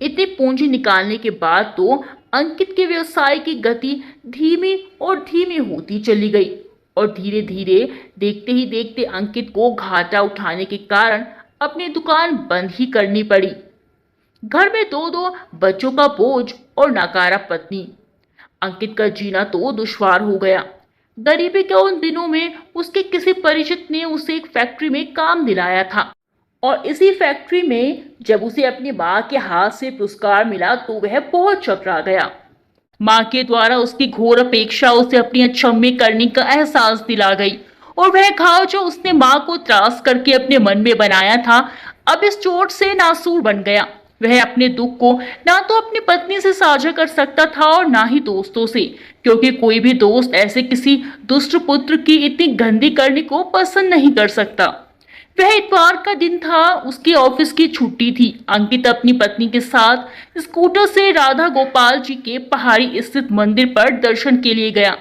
इतनी पूंजी निकालने के बाद तो अंकित के व्यवसाय की गति धीमी और धीमी होती चली गई और धीरे धीरे देखते ही देखते अंकित को घाटा उठाने के कारण अपनी दुकान बंद ही करनी पड़ी। घर में दो दो बच्चों का बोझ और नाकारा पत्नी। अंकित का जीना तो दुश्वार हो गया। गरीबी के उन दिनों में उसके किसी परिचित ने उसे एक फैक्ट्री में काम दिलाया था और इसी फैक्ट्री में जब उसे अपनी माँ के हाथ से पुरस्कार मिला तो वह बहुत चकरा गया। माँ के द्वारा उसकी घोर अपेक्षा उसे अपनी अचंभे करने का एहसास दिला गई और वह घाव जो उसने माँ को त्रास करके अपने मन में बनाया था अब इस चोट से नासूर बन गया। वह अपने दुख को ना तो अपनी पत्नी से साझा कर सकता था और ना ही दोस्तों से, क्योंकि कोई भी दोस्त ऐसे किसी दुष्ट पुत्र की इतनी गंदी करने को पसंद नहीं कर सकता। वह इतवार का दिन था, उसकी ऑफिस की छुट्टी थी। अंकित अपनी पत्नी के साथ स्कूटर से राधा गोपाल जी के पहाड़ी स्थित मंदिर पर दर्शन के लिए गया।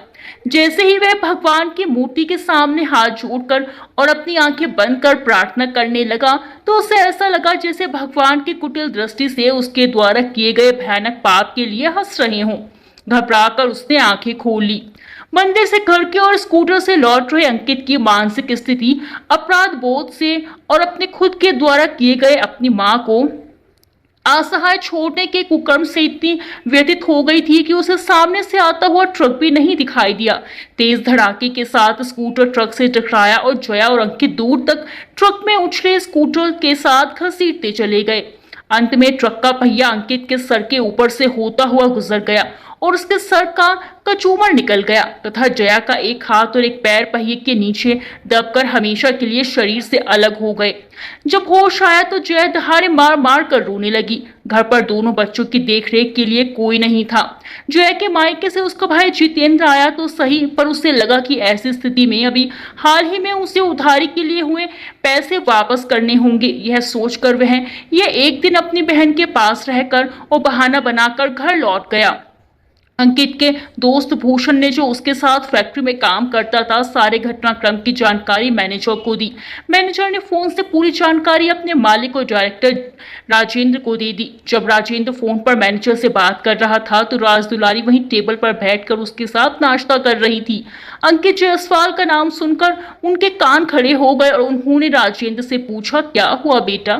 जैसे ही वह भगवान की मूर्ति के सामने हाथ जोड़कर और अपनी आंखें बंद कर प्रार्थना करने लगा तो उसे ऐसा लगा जैसे भगवान की कुटिल दृष्टि से उसके द्वारा किए गए भयानक पाप के लिए हंस रहे हों। घबराकर उसने आंखें खोल ली। मंदिर से घर के और स्कूटर से लौट रहे अंकित की मानसिक स्थिति अपराध बोध से और अपने खुद के द्वारा किए गए अपनी मां को असहाय छोड़ने के कुकर्म से इतनी व्यथित हो गई थी कि उसे सामने से आता हुआ ट्रक भी नहीं दिखाई दिया। तेज धड़ाके के साथ स्कूटर ट्रक से टकराया और जया और अंकित दूर तक ट्रक में उछले स्कूटर के साथ घसीटते चले गए। अंत में ट्रक का पहिया अंकित के सर के ऊपर से होता हुआ गुजर गया और उसके सर का कचूमर निकल गया तथा जया का एक हाथ और एक पैर पहिए के नीचे दबकर हमेशा के लिए शरीर से अलग हो गए। जब होश आया तो जया दहाड़े मार मार कर रोने लगी। घर पर दोनों बच्चों की देखरेख के लिए कोई नहीं था। जया के मायके से उसका भाई जितेंद्र आया तो सही, पर उसे लगा कि ऐसी स्थिति में अभी हाल ही में उसे उधारी के लिए हुए पैसे वापस करने होंगे। यह सोचकर वह एक दिन अपनी बहन के पास रहकर और बहाना बनाकर घर लौट गया। अंकित के दोस्त भूषण ने जो उसके साथ फैक्ट्री में काम करता था सारे घटनाक्रम की जानकारी मैनेजर को दी। मैनेजर ने फोन से पूरी जानकारी अपने मालिक और डायरेक्टर राजेंद्र को दे दी। जब राजेंद्र फोन पर मैनेजर से बात कर रहा था तो राज दुलारी वहीं टेबल पर बैठकर उसके साथ नाश्ता कर रही थी। अंकित जायसवाल का नाम सुनकर उनके कान खड़े हो गए और उन्होंने राजेंद्र से पूछा, क्या हुआ बेटा?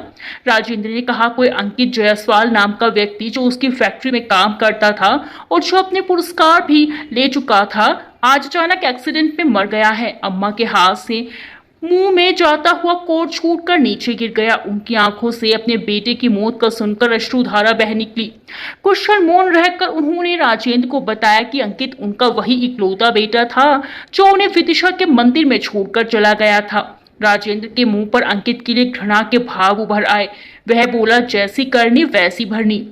राजेंद्र ने कहा, कोई अंकित जायसवाल नाम का व्यक्ति जो उसकी फैक्ट्री में काम करता था और जो अपने पुरस्कार भी ले चुका था, आज अचानक एक्सीडेंट में मर गया है। अम्मा के हाथ से मुंह में जाता हुआ कोट छूट कर नीचे गिर गया। उनकी आंखों से अपने बेटे की मौत का सुनकर अश्रुधारा बह निकली। कुछ क्षण मौन रहकर उन्होंने राजेंद्र को बताया कि अंकित उनका वही इकलौता बेटा था जो उन्हें विदिशा के मंदिर में छोड़कर चला गया था। राजेंद्र के मुंह पर अंकित के लिए घृणा के भाव उभर आए। वह बोला, जैसी करनी वैसी भरनी।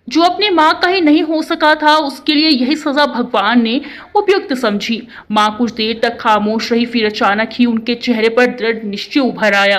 जो अपनी माँ का ही नहीं हो सका था उसके लिए यही सजा भगवान ने उपयुक्त समझी। माँ कुछ देर तक खामोश रही, फिर अचानक ही उनके चेहरे पर दृढ़ निश्चय उभर आया।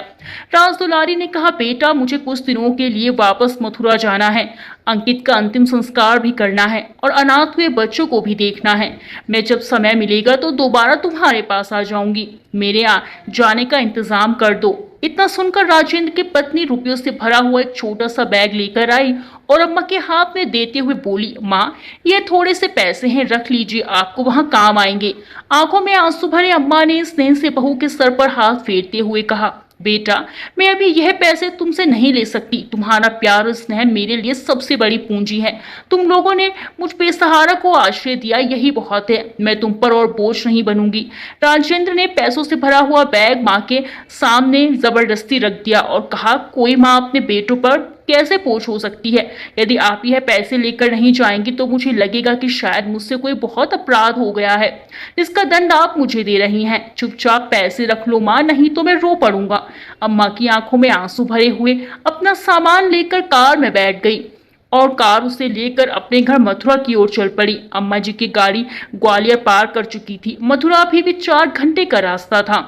राज दुलारी ने कहा, बेटा मुझे कुछ दिनों के लिए वापस मथुरा जाना है। अंकित का अंतिम संस्कार भी करना है और अनाथ हुए बच्चों को भी देखना है। मैं जब समय मिलेगा तो दोबारा तुम्हारे पास आ जाऊंगी। मेरे जाने का इंतजाम कर दो। इतना सुनकर राजेंद्र की पत्नी रुपयों से भरा हुआ एक छोटा सा बैग लेकर आई और अम्मा के हाथ में देते हुए बोली, माँ ये थोड़े से पैसे हैं, रख लीजिए, आपको वहाँ काम आएंगे। आंखों में आंसू भरे अम्मा ने स्नेह से बहू के सर पर हाथ फेरते हुए कहा, बेटा मैं अभी यह पैसे तुमसे नहीं ले सकती। तुम्हारा प्यार और स्नेह मेरे लिए सबसे बड़ी पूंजी है। तुम लोगों ने मुझ बेसहारा को आश्रय दिया, यही बहुत है। मैं तुम पर और बोझ नहीं बनूंगी। राजेंद्र ने पैसों से भरा हुआ बैग माँ के सामने जबरदस्ती रख दिया और कहा, कोई माँ अपने बेटों पर कैसे बोझ हो सकती है? यदि आप यह पैसे लेकर नहीं जाएंगी तो मुझे लगेगा कि शायद मुझसे कोई बहुत अपराध हो गया है। इसका दंड आप मुझे दे रही हैं। चुपचाप पैसे रख लो माँ, नहीं तो मैं रो पड़ूंगा। अम्मा की आंखों में आंसू भरे हुए अपना सामान लेकर कार में बैठ गई और कार उसे लेकर अपने घर मथुरा की ओर चल पड़ी। अम्मा जी की गाड़ी ग्वालियर पार कर चुकी थी। मथुरा अभी भी 4 घंटे का रास्ता था।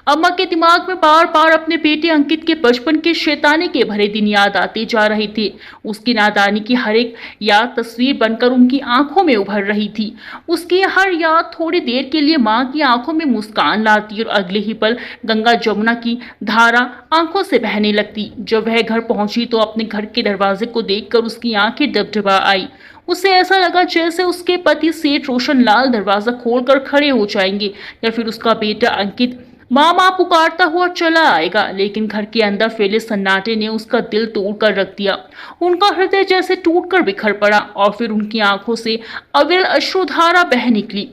अम्मा के दिमाग में बार बार अपने बेटे अंकित के बचपन के शैतानी के भरे दिन याद आते जा रहे थे। उसकी नादानी की हर एक याद तस्वीर बनकर उनकी आंखों में उभर रही थी। उसकी हर याद थोड़ी देर के लिए माँ की आंखों में मुस्कान लाती और अगले ही पल गंगा जमुना की धारा आंखों से बहने लगती। जब वह घर पहुंची तो अपने घर के दरवाजे को देखकर उसकी आंखें डबडबा आई। उसे ऐसा लगा जैसे उसके पति सेठ रोशन लाल दरवाजा खोलकर खड़े हो जाएंगे या फिर उसका बेटा अंकित माँ माँ पुकारता हुआ चला आएगा, लेकिन घर के अंदर फैले सन्नाटे ने उसका दिल तोड़ कर रख दिया। उनका हृदय जैसे टूट कर बिखर पड़ा और फिर उनकी आंखों से अविरल अश्रुधारा बह निकली।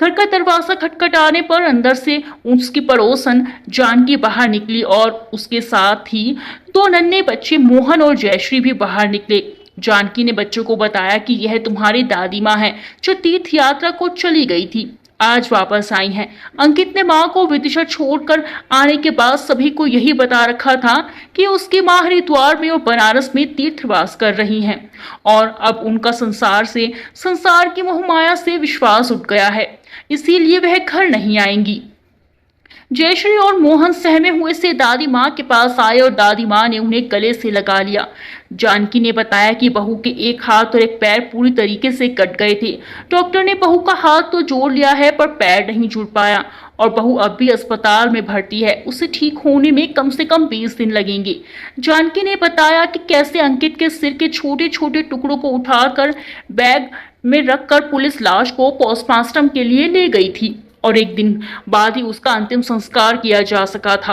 घर का दरवाजा खटखटाने पर अंदर से उसकी पड़ोसन जानकी बाहर निकली और उसके साथ ही दो नन्हे बच्चे मोहन और जयश्री भी बाहर निकले। जानकी ने बच्चों को बताया कि यह तुम्हारी दादी माँ है जो तीर्थ यात्रा को चली गई थी, आज वापस आई हैं। अंकित ने माँ को विदिशा छोड़कर आने के बाद सभी को यही बता रखा था कि उसकी माँ हरिद्वार में और बनारस में तीर्थवास कर रही हैं और अब उनका संसार की मोहमाया से विश्वास उठ गया है, इसीलिए वह घर नहीं आएंगी। जयश्री और मोहन सहमे हुए से दादी माँ के पास आए और दादी माँ ने उन्हें गले से लगा लिया। जानकी ने बताया कि बहू के एक हाथ और एक पैर पूरी तरीके से कट गए थे। डॉक्टर ने बहू का हाथ तो जोड़ लिया है पर पैर नहीं जुड़ पाया और बहू अब भी अस्पताल में भर्ती है। उसे ठीक होने में कम से कम 20 दिन लगेंगे। जानकी ने बताया कि कैसे अंकित के सिर के छोटे छोटे टुकड़ों को उठाकर बैग में रखकर पुलिस लाश को पोस्टमार्टम के लिए ले गई थी और एक दिन बाद ही उसका अंतिम संस्कार किया जा सका था।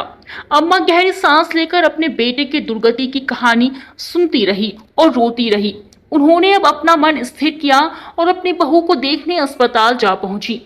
अम्मा गहरी सांस लेकर अपने बेटे की दुर्गति की कहानी सुनती रही और रोती रही। उन्होंने अब अपना मन स्थिर किया और अपनी बहू को देखने अस्पताल जा पहुंची।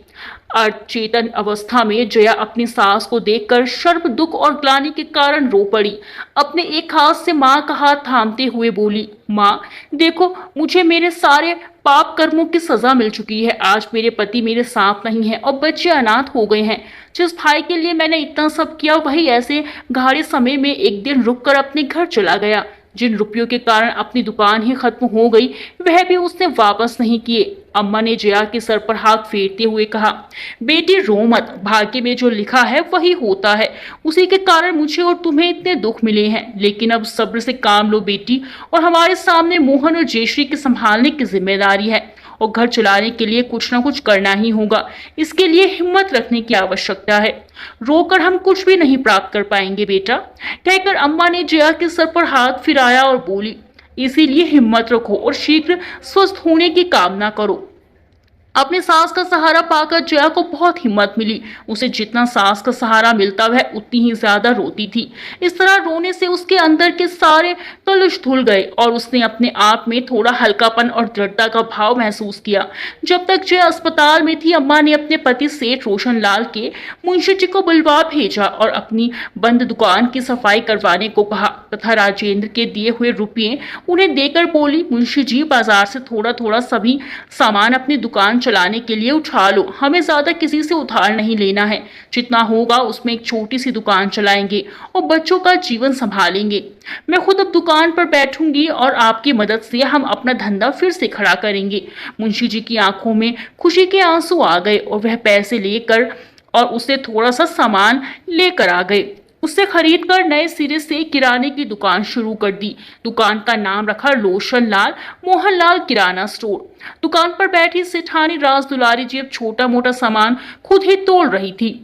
अचेतन अवस्था में जया अपनी सास को देखकर शर्म, दुख और ग्लानि के कारण रो पड़ी। अपने एक हाथ से माँ का हाथ थामते हुए बोली, माँ देखो, मुझे मेरे सारे पाप कर्मों की सजा मिल चुकी है। आज मेरे पति मेरे साथ नहीं है और बच्चे अनाथ हो गए हैं। जिस भाई के लिए मैंने इतना सब किया वही ऐसे घाड़े समय में एक दिन रुककर अपने घर चला गया। जिन रुपयों के कारण अपनी दुकान ही खत्म हो गई वह भी उसने वापस नहीं किए। अम्मा ने जया के सर पर हाथ फेरते हुए कहा, बेटी रो मत, भाग्य में जो लिखा है वही होता है। उसी के कारण मुझे और तुम्हें इतने दुख मिले हैं, लेकिन अब सब्र से काम लो बेटी। और हमारे सामने मोहन और जयश्री की संभालने की जिम्मेदारी है और घर चलाने के लिए कुछ ना कुछ करना ही होगा। इसके लिए हिम्मत रखने की आवश्यकता है। रोकर हम कुछ भी नहीं प्राप्त कर पाएंगे बेटा। कहकर अम्मा ने जया के सर पर हाथ फिराया और बोली, इसीलिए हिम्मत रखो और शीघ्र स्वस्थ होने की कामना करो। अपने सास का सहारा पाकर जया को बहुत हिम्मत मिली। उसे जितना सास का सहारा मिलता वह उतनी ही ज्यादा रोती थी। इस तरह रोने से उसके अंदर के सारे कलुष धुल गए और उसने अपने आप में थोड़ा हल्कापन और दृढ़ता का भाव महसूस किया। जब तक जया अस्पताल में थी, अम्मा ने अपने पति सेठ रोशन लाल के मुंशी जी को बुलवा भेजा और अपनी बंद दुकान की सफाई करवाने को कहा तथा राजेंद्र के दिए हुए रुपये उन्हें देकर बोली, मुंशी जी बाजार से थोड़ा थोड़ा सभी सामान अपनी दुकान चलाने के लिए उठा लो। हमें ज्यादा किसी से उधार नहीं लेना है। जितना होगा उसमें एक छोटी सी दुकान चलाएंगे और बच्चों का जीवन संभालेंगे। मैं खुद अब दुकान पर बैठूंगी और आपकी मदद से हम अपना धंधा फिर से खड़ा करेंगे। मुंशी जी की आंखों में खुशी के आंसू आ गए और वह पैसे लेकर और उसे थोड़ा सा सामान लेकर आ गए। उससे खरीद कर नए सिरे से किराने की दुकान शुरू कर दी। दुकान का नाम रखा रोशन लाल मोहन लाल किराना स्टोर। दुकान पर बैठी सेठानी राज दुलारी जी अब छोटा मोटा सामान खुद ही तोल रही थी।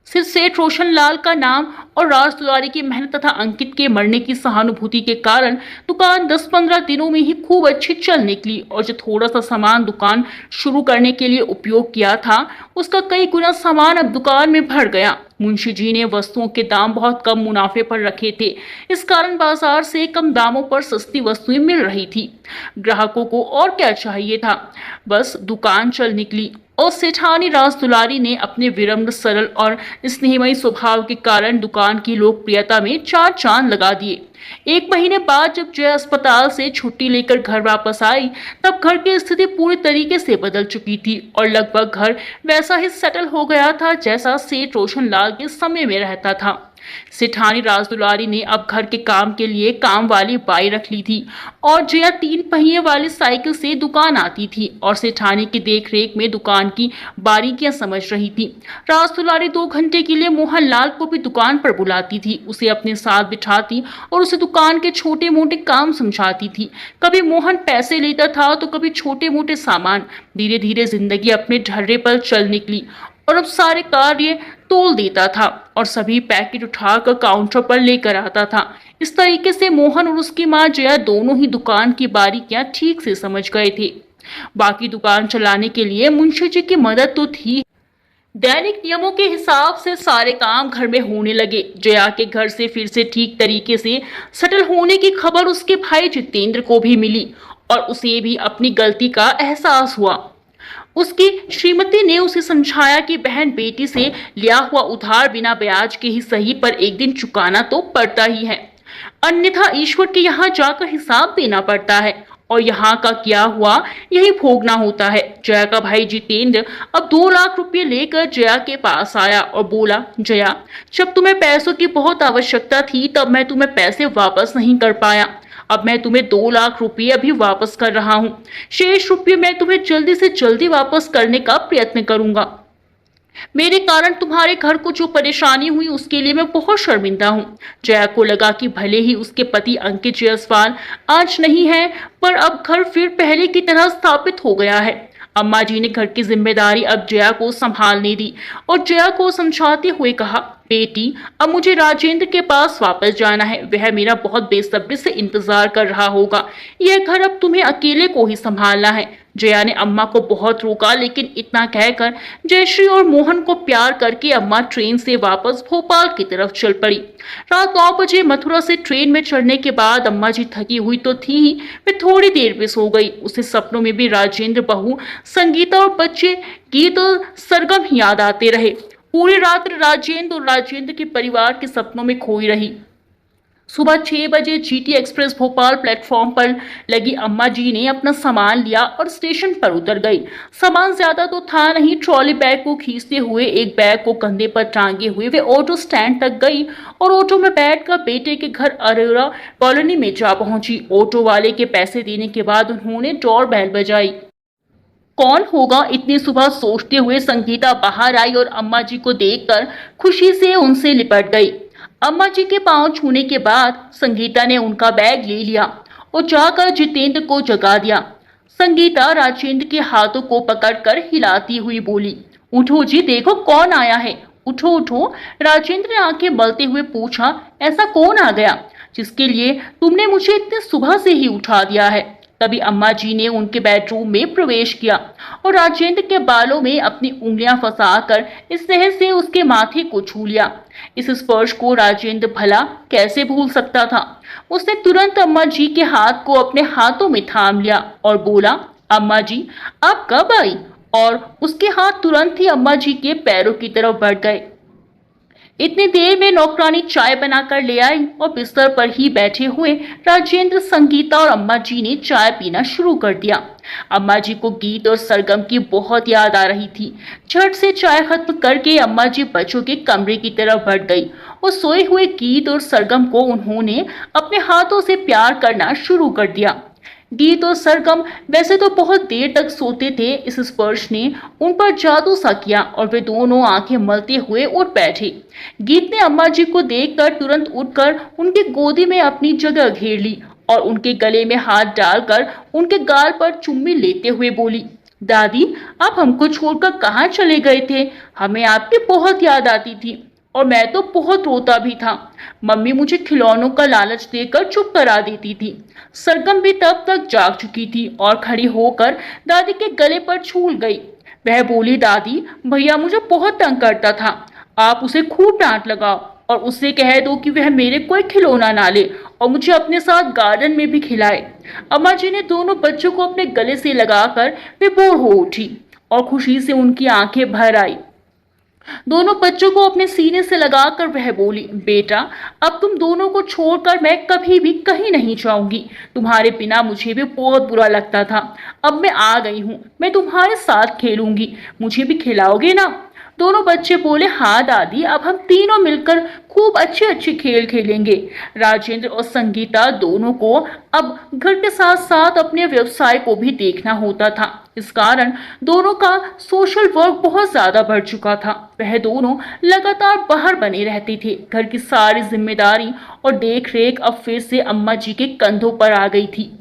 सिर्फ सेठ रोशन लाल का नाम और राज दुलारी की मेहनत तथा अंकित के मरने की सहानुभूति के कारण दुकान 10-15 दिनों में ही खूब अच्छी चल निकली और जो थोड़ा सा सामान दुकान शुरू करने के लिए उपयोग किया था उसका कई गुना सामान अब दुकान में भर गया। मुंशी जी ने वस्तुओं के दाम बहुत कम मुनाफे पर रखे थे, इस कारण बाजार से कम दामों पर सस्ती वस्तुएं मिल रही थी। ग्राहकों को और क्या चाहिए था, बस दुकान चल निकली। और सेठानी राज दुलारी ने अपने विनम्र, सरल और स्नेहमयी स्वभाव के कारण दुकान की लोकप्रियता में 4 चांद लगा दिए। 1 महीने बाद जब जया अस्पताल से छुट्टी लेकर घर वापस आई तब घर की स्थिति पूरी तरीके से बदल चुकी थी और लगभग घर वैसा ही सेटल हो गया था जैसा सेठ रोशन लाल के समय में रहता था। सेठानी राज दुलारी ने अब घर के काम के लिए काम वाली बाई रख ली थी और जया 3 पहिए वाली साइकिल से दुकान आती थी और सेठानी की देखरेख में दुकान की बारीकियां समझ रही थी। राज दुलारी 2 घंटे के लिए मोहन लाल को भी दुकान पर बुलाती थी, उसे अपने साथ बिठाती और उसे दुकान के छोटे मोटे काम समझाती थी। कभी मोहन पैसे लेता था तो कभी छोटे मोटे सामान। धीरे धीरे जिंदगी अपने ढर्रे पर चल निकली और अब सारे कार्य तोल देता था और सभी पैकेट उठाकर काउंटर पर लेकर आता था। इस तरीके से मोहन और उसकी माँ जया दोनों ही दुकान की बारीकियां ठीक से समझ गए थे। बाकी दुकान चलाने के लिए मुंशी जी की मदद तो थी, दैनिक नियमों के हिसाब से सारे काम घर में होने लगे। जया के घर से फिर से ठीक तरीके से सेटल होने की खबर उसके भाई जितेंद्र को भी मिली और उसे भी अपनी गलती का एहसास हुआ। उसकी श्रीमती ने उसे समझाया कि बहन बेटी से लिया हुआ उधार बिना ब्याज के ही सही पर एक दिन चुकाना तो पड़ता ही है, अन्यथा ईश्वर के यहाँ जाकर हिसाब देना पड़ता है और यहाँ का किया हुआ यही भोगना होता है। जया का भाई जितेंद्र अब 2 लाख रुपए लेकर जया के पास आया और बोला, जया, जब तुम्हें पैसों की बहुत आवश्यकता थी तब मैं तुम्हें पैसे वापस नहीं कर पाया। अब मैं तुम्हें 2 लाख रुपए अभी वापस कर रहा हूँ। शेष रुपये मैं तुम्हें जल्दी से जल्दी वापस करने का प्रयत्न करूंगा। मेरे कारण तुम्हारे घर को जो परेशानी हुई उसके लिए मैं बहुत शर्मिंदा हूँ। जया को लगा कि भले ही उसके पति अंकित जायसवाल आज नहीं है, पर अब घर फिर पहले की तरह स्थापित हो गया है। अम्मा जी ने घर की जिम्मेदारी अब जया को संभालने दी और जया को समझाते हुए कहा, बेटी, अब मुझे राजेंद्र के पास वापस जाना है। वह मेरा बहुत बेसब्री से इंतजार कर रहा होगा। यह घर अब तुम्हें अकेले को ही संभालना है। जया ने अम्मा को बहुत रोका, लेकिन इतना कहकर जयश्री और मोहन को प्यार करके अम्मा ट्रेन से वापस भोपाल की तरफ चल पड़ी। रात 9 बजे मथुरा से ट्रेन में चढ़ने के बाद अम्मा जी थकी हुई तो थी ही, वे थोड़ी देर में सो गई। उसे सपनों में भी राजेंद्र, बहू संगीता और बच्चे गीत और सरगम ही याद आते रहे। पूरी रात राजेंद्र और राजेंद्र के परिवार के सपनों में खोई रही। सुबह 6 बजे जीटी एक्सप्रेस भोपाल प्लेटफॉर्म पर लगी अम्मा जी ने अपना सामान लिया और स्टेशन पर उतर गई। सामान ज्यादा तो था नहीं। ट्रॉली बैग को खींचते हुए, एक बैग को कंधे पर टांगे हुए वे ऑटो स्टैंड तक गई और ऑटो में बैठकर बेटे के घर अरोरा कॉलोनी में जा पहुंची। ऑटो वाले के पैसे देने के बाद उन्होंने डोर बेल बजाई। कौन होगा, इतनी सुबह सोचते हुए संगीता बाहर आई और अम्मा जी को देखकर खुशी से उनसे लिपट गई। अम्मा जी के पांव छूने के बाद संगीता ने उनका बैग ले लिया और जाकर जितेंद्र को जगा दिया। संगीता राजेंद्र के हाथों को पकड़कर हिलाती हुई बोली, उठो जी, देखो कौन आया है। उठो उठो, राजेंद्र ने आंखें मलते हुए पूछा, ऐसा कौन आ गया जिसके लिए तुमने मुझे इतने सुबह से ही उठा दिया है। तभी अम्मा जी ने उनके बेडरूम में प्रवेश किया और राजेंद्र के बालों में अपनी उंगलियां फंसाकर स्नेह से उसके माथे को छू लिया। इस स्पर्श को राजेंद्र भला कैसे भूल सकता था। उसने तुरंत अम्मा जी के हाथ को अपने हाथों में थाम लिया और बोला, अम्मा जी, आप कब आई? और उसके हाथ तुरंत ही अम्मा जी के पैरों की तरफ बढ़ गए। इतनी देर में नौकरानी चाय बनाकर ले आई और बिस्तर पर ही बैठे हुए राजेंद्र, संगीता और अम्मा जी ने चाय पीना शुरू कर दिया। अम्मा जी को गीत और सरगम की बहुत याद आ रही थी। झट से चाय खत्म करके अम्मा जी बच्चों के कमरे की तरफ बढ़ गई और सोए हुए गीत और सरगम को उन्होंने अपने हाथों से प्यार करना शुरू कर दिया। गीत और सरगम वैसे तो बहुत देर तक सोते थे। इस स्पर्श ने उन पर जादू सा किया और वे दोनों आंखें मलते हुए उठ बैठे। गीत ने अम्मा जी को देखकर तुरंत उठकर उनकी गोदी में अपनी जगह घेर ली और उनके गले में हाथ डालकर उनके गाल पर चुम्मी लेते हुए बोली, दादी, आप हमको छोड़कर कहाँ चले गए थे? हमें आपकी बहुत याद आती थी और मैं तो बहुत रोता भी था। मम्मी मुझे खिलौनों का लालच देकर चुप करा देती थी। सरगम भी तब तक जाग चुकी थी और खड़ी होकर दादी के गले पर झूल गई। वह बोली, दादी, भैया मुझे बहुत तंग करता था। आप उसे खूब डांट लगाओ और उससे कह दो कि वह मेरे कोई खिलौना ना ले और मुझे अपने साथ गार्डन में भी खिलाए। अम्मा जी ने दोनों बच्चों को अपने गले से लगाकर विभोर हो उठी और खुशी से उनकी आंखें भर आई। दोनों बच्चों को अपने सीने से लगाकर वह बोली, बेटा, अब तुम दोनों को छोड़कर मैं कभी भी कहीं नहीं जाऊंगी। तुम्हारे बिना मुझे भी बहुत बुरा लगता था। अब मैं आ गई हूँ, मैं तुम्हारे साथ खेलूंगी। मुझे भी खिलाओगे ना? दोनों बच्चे बोले, हाँ दादी, अब हम तीनों मिलकर खूब अच्छे अच्छे खेल खेलेंगे। राजेंद्र और संगीता दोनों को अब घर के साथ साथ अपने व्यवसाय को भी देखना होता था। इस कारण दोनों का सोशल वर्क बहुत ज्यादा बढ़ चुका था। वह दोनों लगातार बाहर बने रहते थे। घर की सारी जिम्मेदारी और देख रेख अब फिर से अम्मा जी के कंधों पर आ गई थी।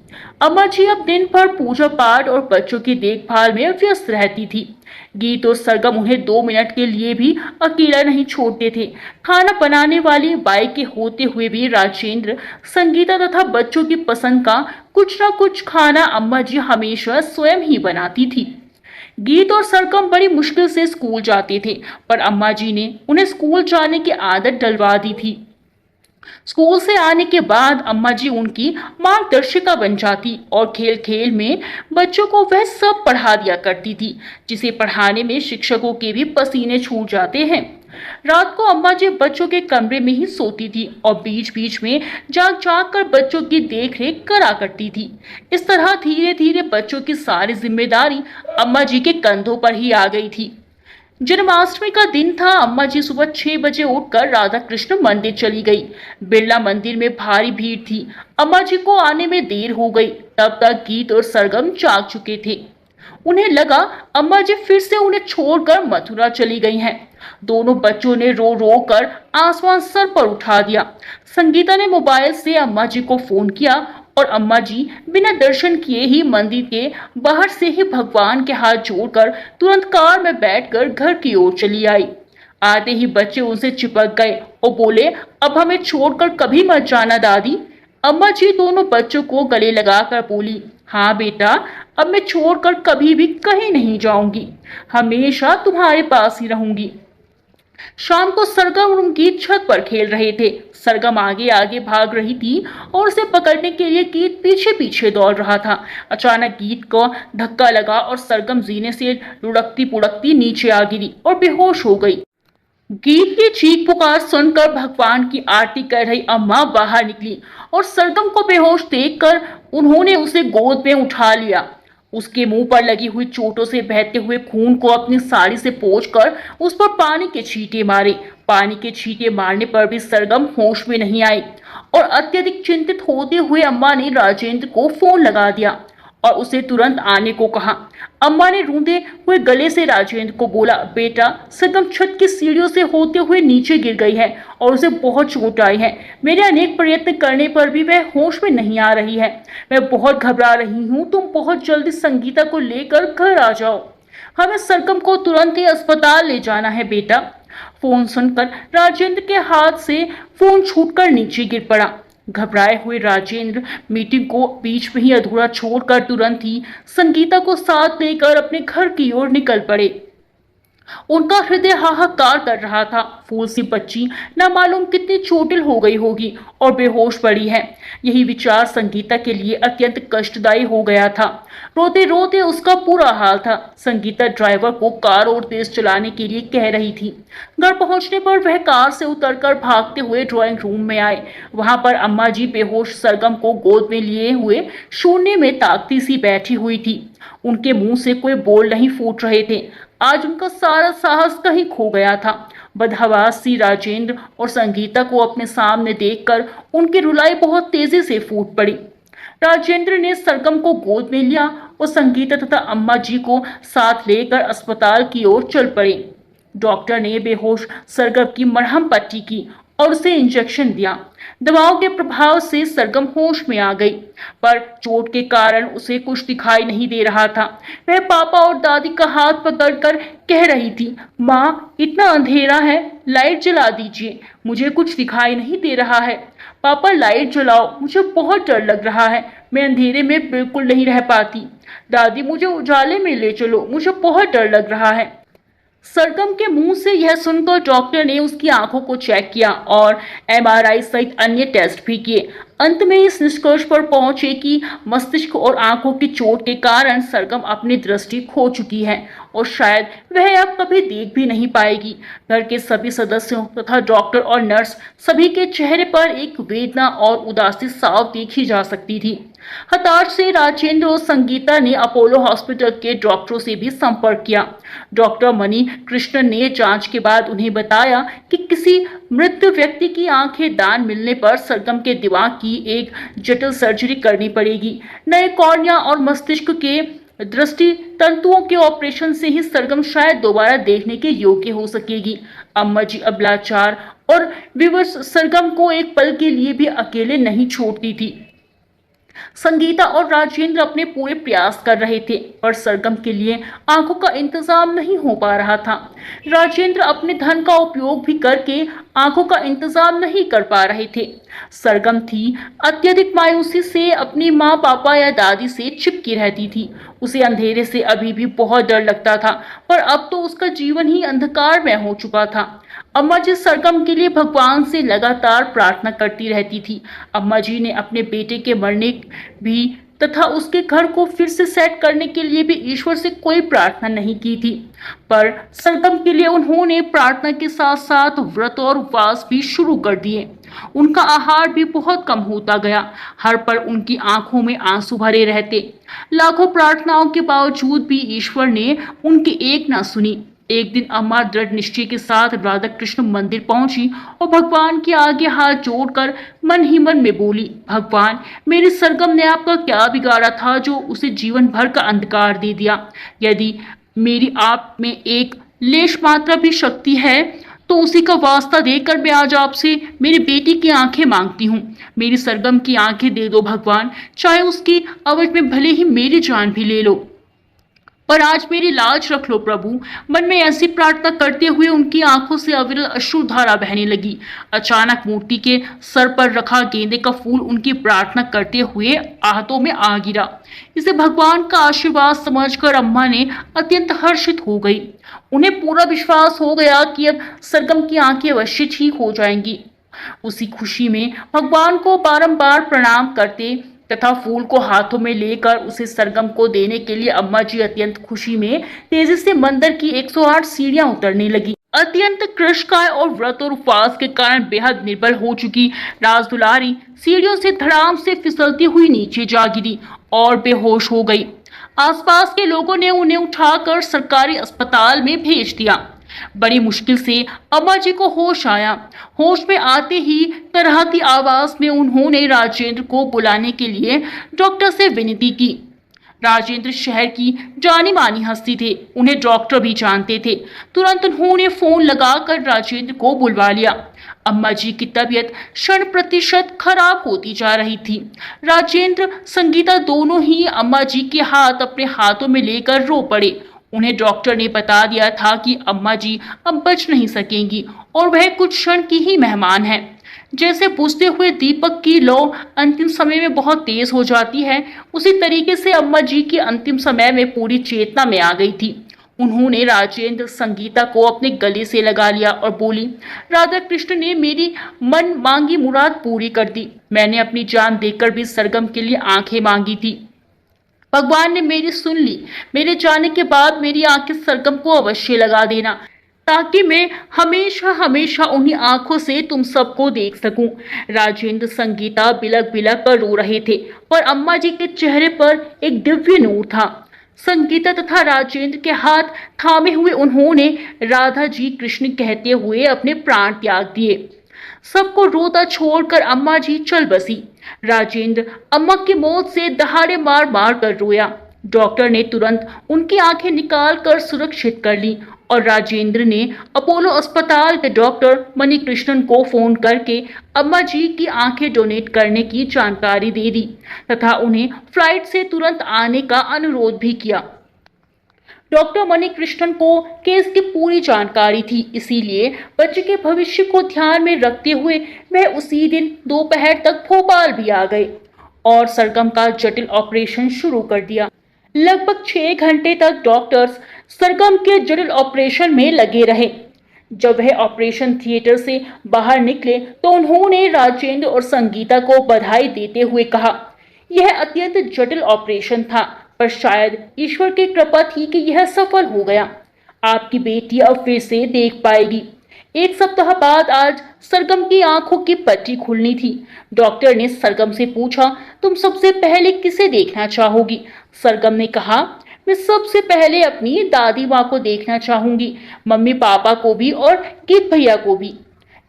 अम्मा जी अब दिन भर पूजा पाठ और बच्चों की देखभाल में व्यस्त रहती थी। गीत और सरगम उन्हें 2 मिनट के लिए भी अकेला नहीं छोड़ते थे। खाना बनाने वाली बाई के होते हुए भी राजेंद्र, संगीता तथा बच्चों की पसंद का कुछ न कुछ खाना अम्मा जी हमेशा स्वयं ही बनाती थी। गीत और सरगम बड़ी मुश्किल से स्कूल जाते थे, पर अम्मा जी ने उन्हें स्कूल जाने की आदत डलवा दी थी। स्कूल से आने के बाद अम्मा जी उनकी मार्गदर्शिका बन जाती और खेल खेल में बच्चों को वह सब पढ़ा दिया करती थी जिसे पढ़ाने में शिक्षकों के भी पसीने छूट जाते हैं। रात को अम्मा जी बच्चों के कमरे में ही सोती थी और बीच बीच में जाग जाग कर बच्चों की देख रेख करा करती थी। इस तरह धीरे धीरे बच्चों की सारी जिम्मेदारी अम्मा जी के कंधों पर ही आ गई थी। जन्माष्टमी का दिन था। अम्मा जी सुबह 6 बजे उठकर राधा कृष्ण मंदिर चली गई। बिरला मंदिर में भारी भीड़ थी। अम्मा जी को आने में देर हो गई। तब तक गीत और सरगम जाग चुके थे। उन्हें लगा अम्मा जी फिर से उन्हें छोड़कर मथुरा चली गई हैं। दोनों बच्चों ने रो रो कर आसमान सर पर उठा दिया। संगीता ने मोबाइल से अम्मा जी को फोन किया और अम्मा जी बिना दर्शन किए ही मंदिर के बाहर से ही भगवान के हाथ जोड़कर तुरंत कार में बैठकर घर की ओर चली आई। आते ही बच्चे उनसे चिपक गए और बोले, अब हमें छोड़कर कभी मत जाना दादी। अम्मा जी दोनों बच्चों को गले लगाकर बोली, हाँ बेटा, अब मैं छोड़कर कभी भी कहीं नहीं जाऊंगी, हमेशा तुम्हारे पास ही रहूंगी। शाम को सरगम उनकी छत पर खेल रहे थे। सरगम आगे आगे भाग रही थी और उसे पकड़ने के लिए गीत पीछे पीछे दौड़ रहा था। अचानक गीत को धक्का लगा और सरगम जीने से लुढ़कती पुढ़कती नीचे आ गिरी और बेहोश हो गई। गीत की चीख पुकार सुनकर भगवान की आरती कर रही अम्मा बाहर निकली और सरगम को बेहोश देखकर उन्होंने उसे गोद में उठा लिया। उसके मुंह पर लगी हुई चोटों से बहते हुए खून को अपनी साड़ी से पोंछकर उस पर पानी के छींटे मारे। पानी के छींटे मारने पर भी सरगम होश में नहीं आई और अत्यधिक चिंतित होते हुए अम्मा ने राजेंद्र को फोन लगा दिया और उसे तुरंत आने को कहा। अम्मा ने रूंधे हुए गले से राजेंद्र को बोला, बेटा, सरगम छत की सीढ़ियों से होते हुए नीचे गिर गई है और उसे बहुत चोट आई है। मेरे अनेक प्रयत्न करने पर भी वह होश में नहीं आ रही है। मैं बहुत घबरा रही हूँ। तुम बहुत जल्दी संगीता को लेकर घर आ जाओ। हमें सरगम को तुरंत ही अस्पताल ले जाना है बेटा। फोन सुनकर राजेंद्र के हाथ से फोन छूटकर नीचे गिर पड़ा। घबराए हुए राजेंद्र मीटिंग को बीच में ही अधूरा छोड़कर तुरंत ही संगीता को साथ लेकर अपने घर की ओर निकल पड़े। उनका हृदय हाहाकार कर रहा था। फूल सी बच्ची न मालूम कितनी चोटिल हो गई होगी और बेहोश पड़ी है। यही विचार संगीता के लिए अत्यंत कष्टदायी हो गया था। रोते रोते उसका पूरा हाल था। संगीता ड्राइवर को कार और तेज चलाने के लिए कह रही थी। घर पहुंचने पर वह कार से उतरकर भागते हुए ड्राइंग रूम में आए। वहां पर अम्मा जी बेहोश सरगम को गोद में लिए हुए शून्य में ताकती सी बैठी हुई थी। उनके मुंह से कोई बोल नहीं फूट रहे थे। आज उनका सारा साहस कहीं खो गया था। बदहवास सी राजेंद्र और संगीता को अपने सामने देखकर उनकी रुलाई बहुत तेजी से फूट पड़ी। राजेंद्र ने सरगम को गोद में लिया और संगीता तथा अम्मा जी को साथ लेकर अस्पताल की ओर चल पड़े। डॉक्टर ने बेहोश सरगम की मरहम पट्टी की और उसे इंजेक्शन दिया। दवाओं के प्रभाव से सरगम होश में आ गई, पर चोट के कारण उसे कुछ दिखाई नहीं दे रहा था। वह पापा और दादी का हाथ पकड़कर कह रही थी, माँ, इतना अंधेरा है, लाइट जला दीजिए, मुझे कुछ दिखाई नहीं दे रहा है। पापा, लाइट जलाओ, मुझे बहुत डर लग रहा है, मैं अंधेरे में बिल्कुल नहीं रह पाती। दादी, मुझे उजाले में ले चलो, मुझे बहुत डर लग रहा है। सरगम के मुंह से यह सुनकर डॉक्टर ने उसकी आंखों को चेक किया और एमआरआई सहित अन्य टेस्ट भी किए। अंत में इस निष्कर्ष पर पहुंचे कि मस्तिष्क और आंखों की चोट के कारण सरगम अपनी दृष्टि खो चुकी है और शायद वह अब कभी देख भी नहीं पाएगी। घर के सभी सदस्यों तथा डॉक्टर और नर्स सभी के चेहरे पर एक वेदना और उदासी साफ देखी जा सकती थी। हताश से राजेंद्र और संगीता ने अपोलो हॉस्पिटल के डॉक्टरों से भी संपर्क किया। डॉक्टर मणि कृष्णन ने जांच के बाद उन्हें बताया कि किसी मृत व्यक्ति की आंखें दान मिलने पर सरगम के दिमाग की एक जटिल सर्जरी करनी पड़ेगी। नए कॉर्निया और मस्तिष्क के दृष्टि तंतुओं के ऑपरेशन से ही सरगम शायद दोबारा देखने के योग्य हो सकेगी। अम्मा जी अब लाचार और विवश सरगम को एक पल के लिए भी अकेले नहीं छोड़ती थी। संगीता और राजेंद्र अपने पूरे प्रयास कर रहे थे, पर सरगम के लिए आंखों का इंतजाम नहीं हो पा रहा था। राजेंद्र अपने धन का उपयोग भी करके आंखों का इंतजाम नहीं कर पा रहे थे। सरगम थी अत्यधिक मायूसी से अपनी माँ, पापा या दादी से चिपकी रहती थी। उसे अंधेरे से अभी भी बहुत डर लगता था, पर अब तो उसका जीवन ही अंधकार में हो चुका था। अम्मा जी सरगम के लिए भगवान से लगातार प्रार्थना करती रहती थी। अम्मा जी ने अपने बेटे के मरने भी तथा उसके घर को फिर से सेट करने के लिए भी ईश्वर से कोई प्रार्थना नहीं की थी, पर सरगम के लिए उन्होंने प्रार्थना के साथ साथ व्रत और उपवास भी शुरू कर दिए। उनका आहार भी बहुत कम होता गया। हर पल उनकी आंखों में आंसू भरे रहते। लाखों प्रार्थनाओं के बावजूद भी ईश्वर ने उनकी एक ना सुनी। एक दिन अम्मा दृढ़ निश्चय के साथ राधा कृष्ण मंदिर पहुंची और भगवान के आगे हाथ जोड़कर मन ही मन में बोली, भगवान, मेरी सरगम ने आपका क्या बिगाड़ा था जो उसे जीवन भर का अंधकार दे दिया। यदि मेरी आप में एक लेश मात्रा भी शक्ति है तो उसी का वास्ता देकर मैं आज आपसे मेरी बेटी की आंखें मांगती हूँ। मेरी सरगम की आंखें दे दो भगवान, चाहे उसकी अवध में भले ही मेरी जान भी ले लो, पर आज मेरी लाज रख लो प्रभु। मन में ऐसी प्रार्थना करते हुए उनकी आंखों से अविरल अश्रुधारा बहने लगी। अचानक मूर्ति के सर पर रखा गेंदे का फूल उनकी प्रार्थना करते हुए आहतों में आ गिरा। इसे भगवान का आशीर्वाद समझकर अम्मा ने अत्यंत हर्षित हो गई। उन्हें पूरा विश्वास हो गया कि अब सरगम की आंखें अवश्य ठीक हो जाएंगी। उसी खुशी में भगवान को बारंबार प्रणाम करते तथा फूल को हाथों में लेकर उसे सरगम को देने के लिए अम्मा जी अत्यंत खुशी में तेजी से मंदिर की 108 सीढ़ियां उतरने लगी। अत्यंत कृशकाय और व्रत और उपवास के कारण बेहद निर्बल हो चुकी राजदुलारी सीढ़ियों से धड़ाम से फिसलती हुई नीचे जा गिरी और बेहोश हो गई। आसपास के लोगों ने उन्हें उठाकर सरकारी अस्पताल में भेज दिया। बड़ी मुश्किल से अम्मा जी को होश आया। होश में आते ही कराहती आवाज में उन्होंने राजेंद्र को बुलाने के लिए डॉक्टर से विनती की। राजेंद्र शहर की जानी मानी हस्ती थे, उन्हें डॉक्टर भी जानते थे। तुरंत उन्होंने फोन लगाकर राजेंद्र को बुलवा लिया। अम्मा जी की तबीयत क्षण प्रतिशत खराब होती जा रही थी। राजेंद्र, संगीता दोनों ही अम्मा जी के हाथ अपने हाथों में लेकर रो पड़े। उन्हें डॉक्टर ने बता दिया था कि अम्मा जी अब बच नहीं सकेंगी और वह कुछ क्षण की ही मेहमान है। जैसे बुझते हुए दीपक की लौ अंतिम समय में बहुत तेज हो जाती है, उसी तरीके से अम्मा जी की अंतिम समय में पूरी चेतना में आ गई थी। उन्होंने राजेंद्र संगीता को अपने गले से लगा लिया और बोली, राधा कृष्ण ने मेरी मन मांगी मुराद पूरी कर दी। मैंने अपनी जान देकर भी सरगम के लिए आंखें मांगी थी। भगवान ने मेरी सुन ली। मेरे जाने के बाद मेरी आंखें सरगम को अवश्य लगा देना, ताकि मैं हमेशा हमेशा उन्हीं आंखों से तुम सबको देख सकूं। राजेंद्र, संगीता बिलक बिलक कर रो रहे थे, पर अम्मा जी के चेहरे पर एक दिव्य नूर था। संगीता तथा राजेंद्र के हाथ थामे हुए उन्होंने राधा जी कृष्ण कहते हुए अपने प्राण त्याग दिए। सबको रोता छोड़कर अम्मा जी चल बसी। राजेंद्र अम्मा की मौत से दहाड़े मार मार कर रोया। डॉक्टर ने तुरंत उनकी आंखें निकाल कर सुरक्षित कर ली और राजेंद्र ने अपोलो अस्पताल के डॉक्टर मणिकृष्णन को फोन करके अम्मा जी की आंखें डोनेट करने की जानकारी दे दी तथा उन्हें फ्लाइट से तुरंत आने का अनुरोध भी किया। डॉक्टर मणिकृष्णन को केस की पूरी जानकारी थी, इसीलिए बच्चे के भविष्य को ध्यान में रखते हुए वह उसी दिन दोपहर तक भोपाल भी आ गए और सरगम का जटिल ऑपरेशन शुरू कर दिया। लगभग 6 घंटे तक डॉक्टर्स सरगम के जटिल ऑपरेशन में लगे रहे। जब वह ऑपरेशन थिएटर से बाहर निकले तो उन्होंने राजेंद्र और संगीता को बधाई देते हुए कहा, यह अत्यंत जटिल ऑपरेशन था, पर शायद ईश्वर की कृपा थी कि यह सफल हो गया। आपकी बेटी अब फिर से देख पाएगी। 1 सप्ताह बाद आज सरगम की आंखों की पट्टी खुलनी थी। डॉक्टर ने सरगम से पूछा, तुम सबसे पहले किसे देखना चाहोगी? सरगम ने कहा, मैं सबसे पहले अपनी दादी माँ को देखना चाहूंगी, मम्मी पापा को भी और गीत भैया को भी।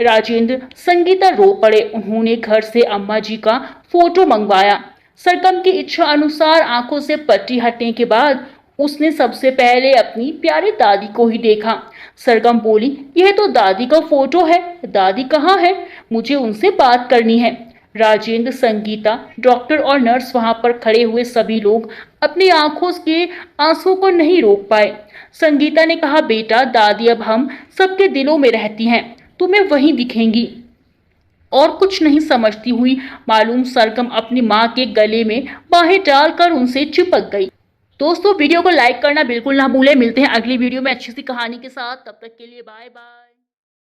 राजेंद्र, संगीता रो पड़े। उन्होंने घर से अम्मा जी का फोटो मंगवाया। सरगम की इच्छा अनुसार आंखों से पट्टी हटने के बाद उसने सबसे पहले अपनी प्यारी दादी को ही देखा। सरगम बोली, यह तो दादी का फोटो है, दादी कहाँ है? मुझे उनसे बात करनी है। राजेंद्र, संगीता, डॉक्टर और नर्स वहां पर खड़े हुए सभी लोग अपनी आंखों के आंसू को नहीं रोक पाए। संगीता ने कहा, बेटा, दादी अब हम सबके दिलों में रहती हैं। तुम्हें वहीं दिखेंगी। और कुछ नहीं समझती हुई मालूम सरगम अपनी माँ के गले में बाहें डालकर उनसे चिपक गई। दोस्तों वीडियो को लाइक करना बिल्कुल ना भूलें। मिलते हैं अगली वीडियो में अच्छी सी कहानी के साथ। तब तक के लिए बाय बाय।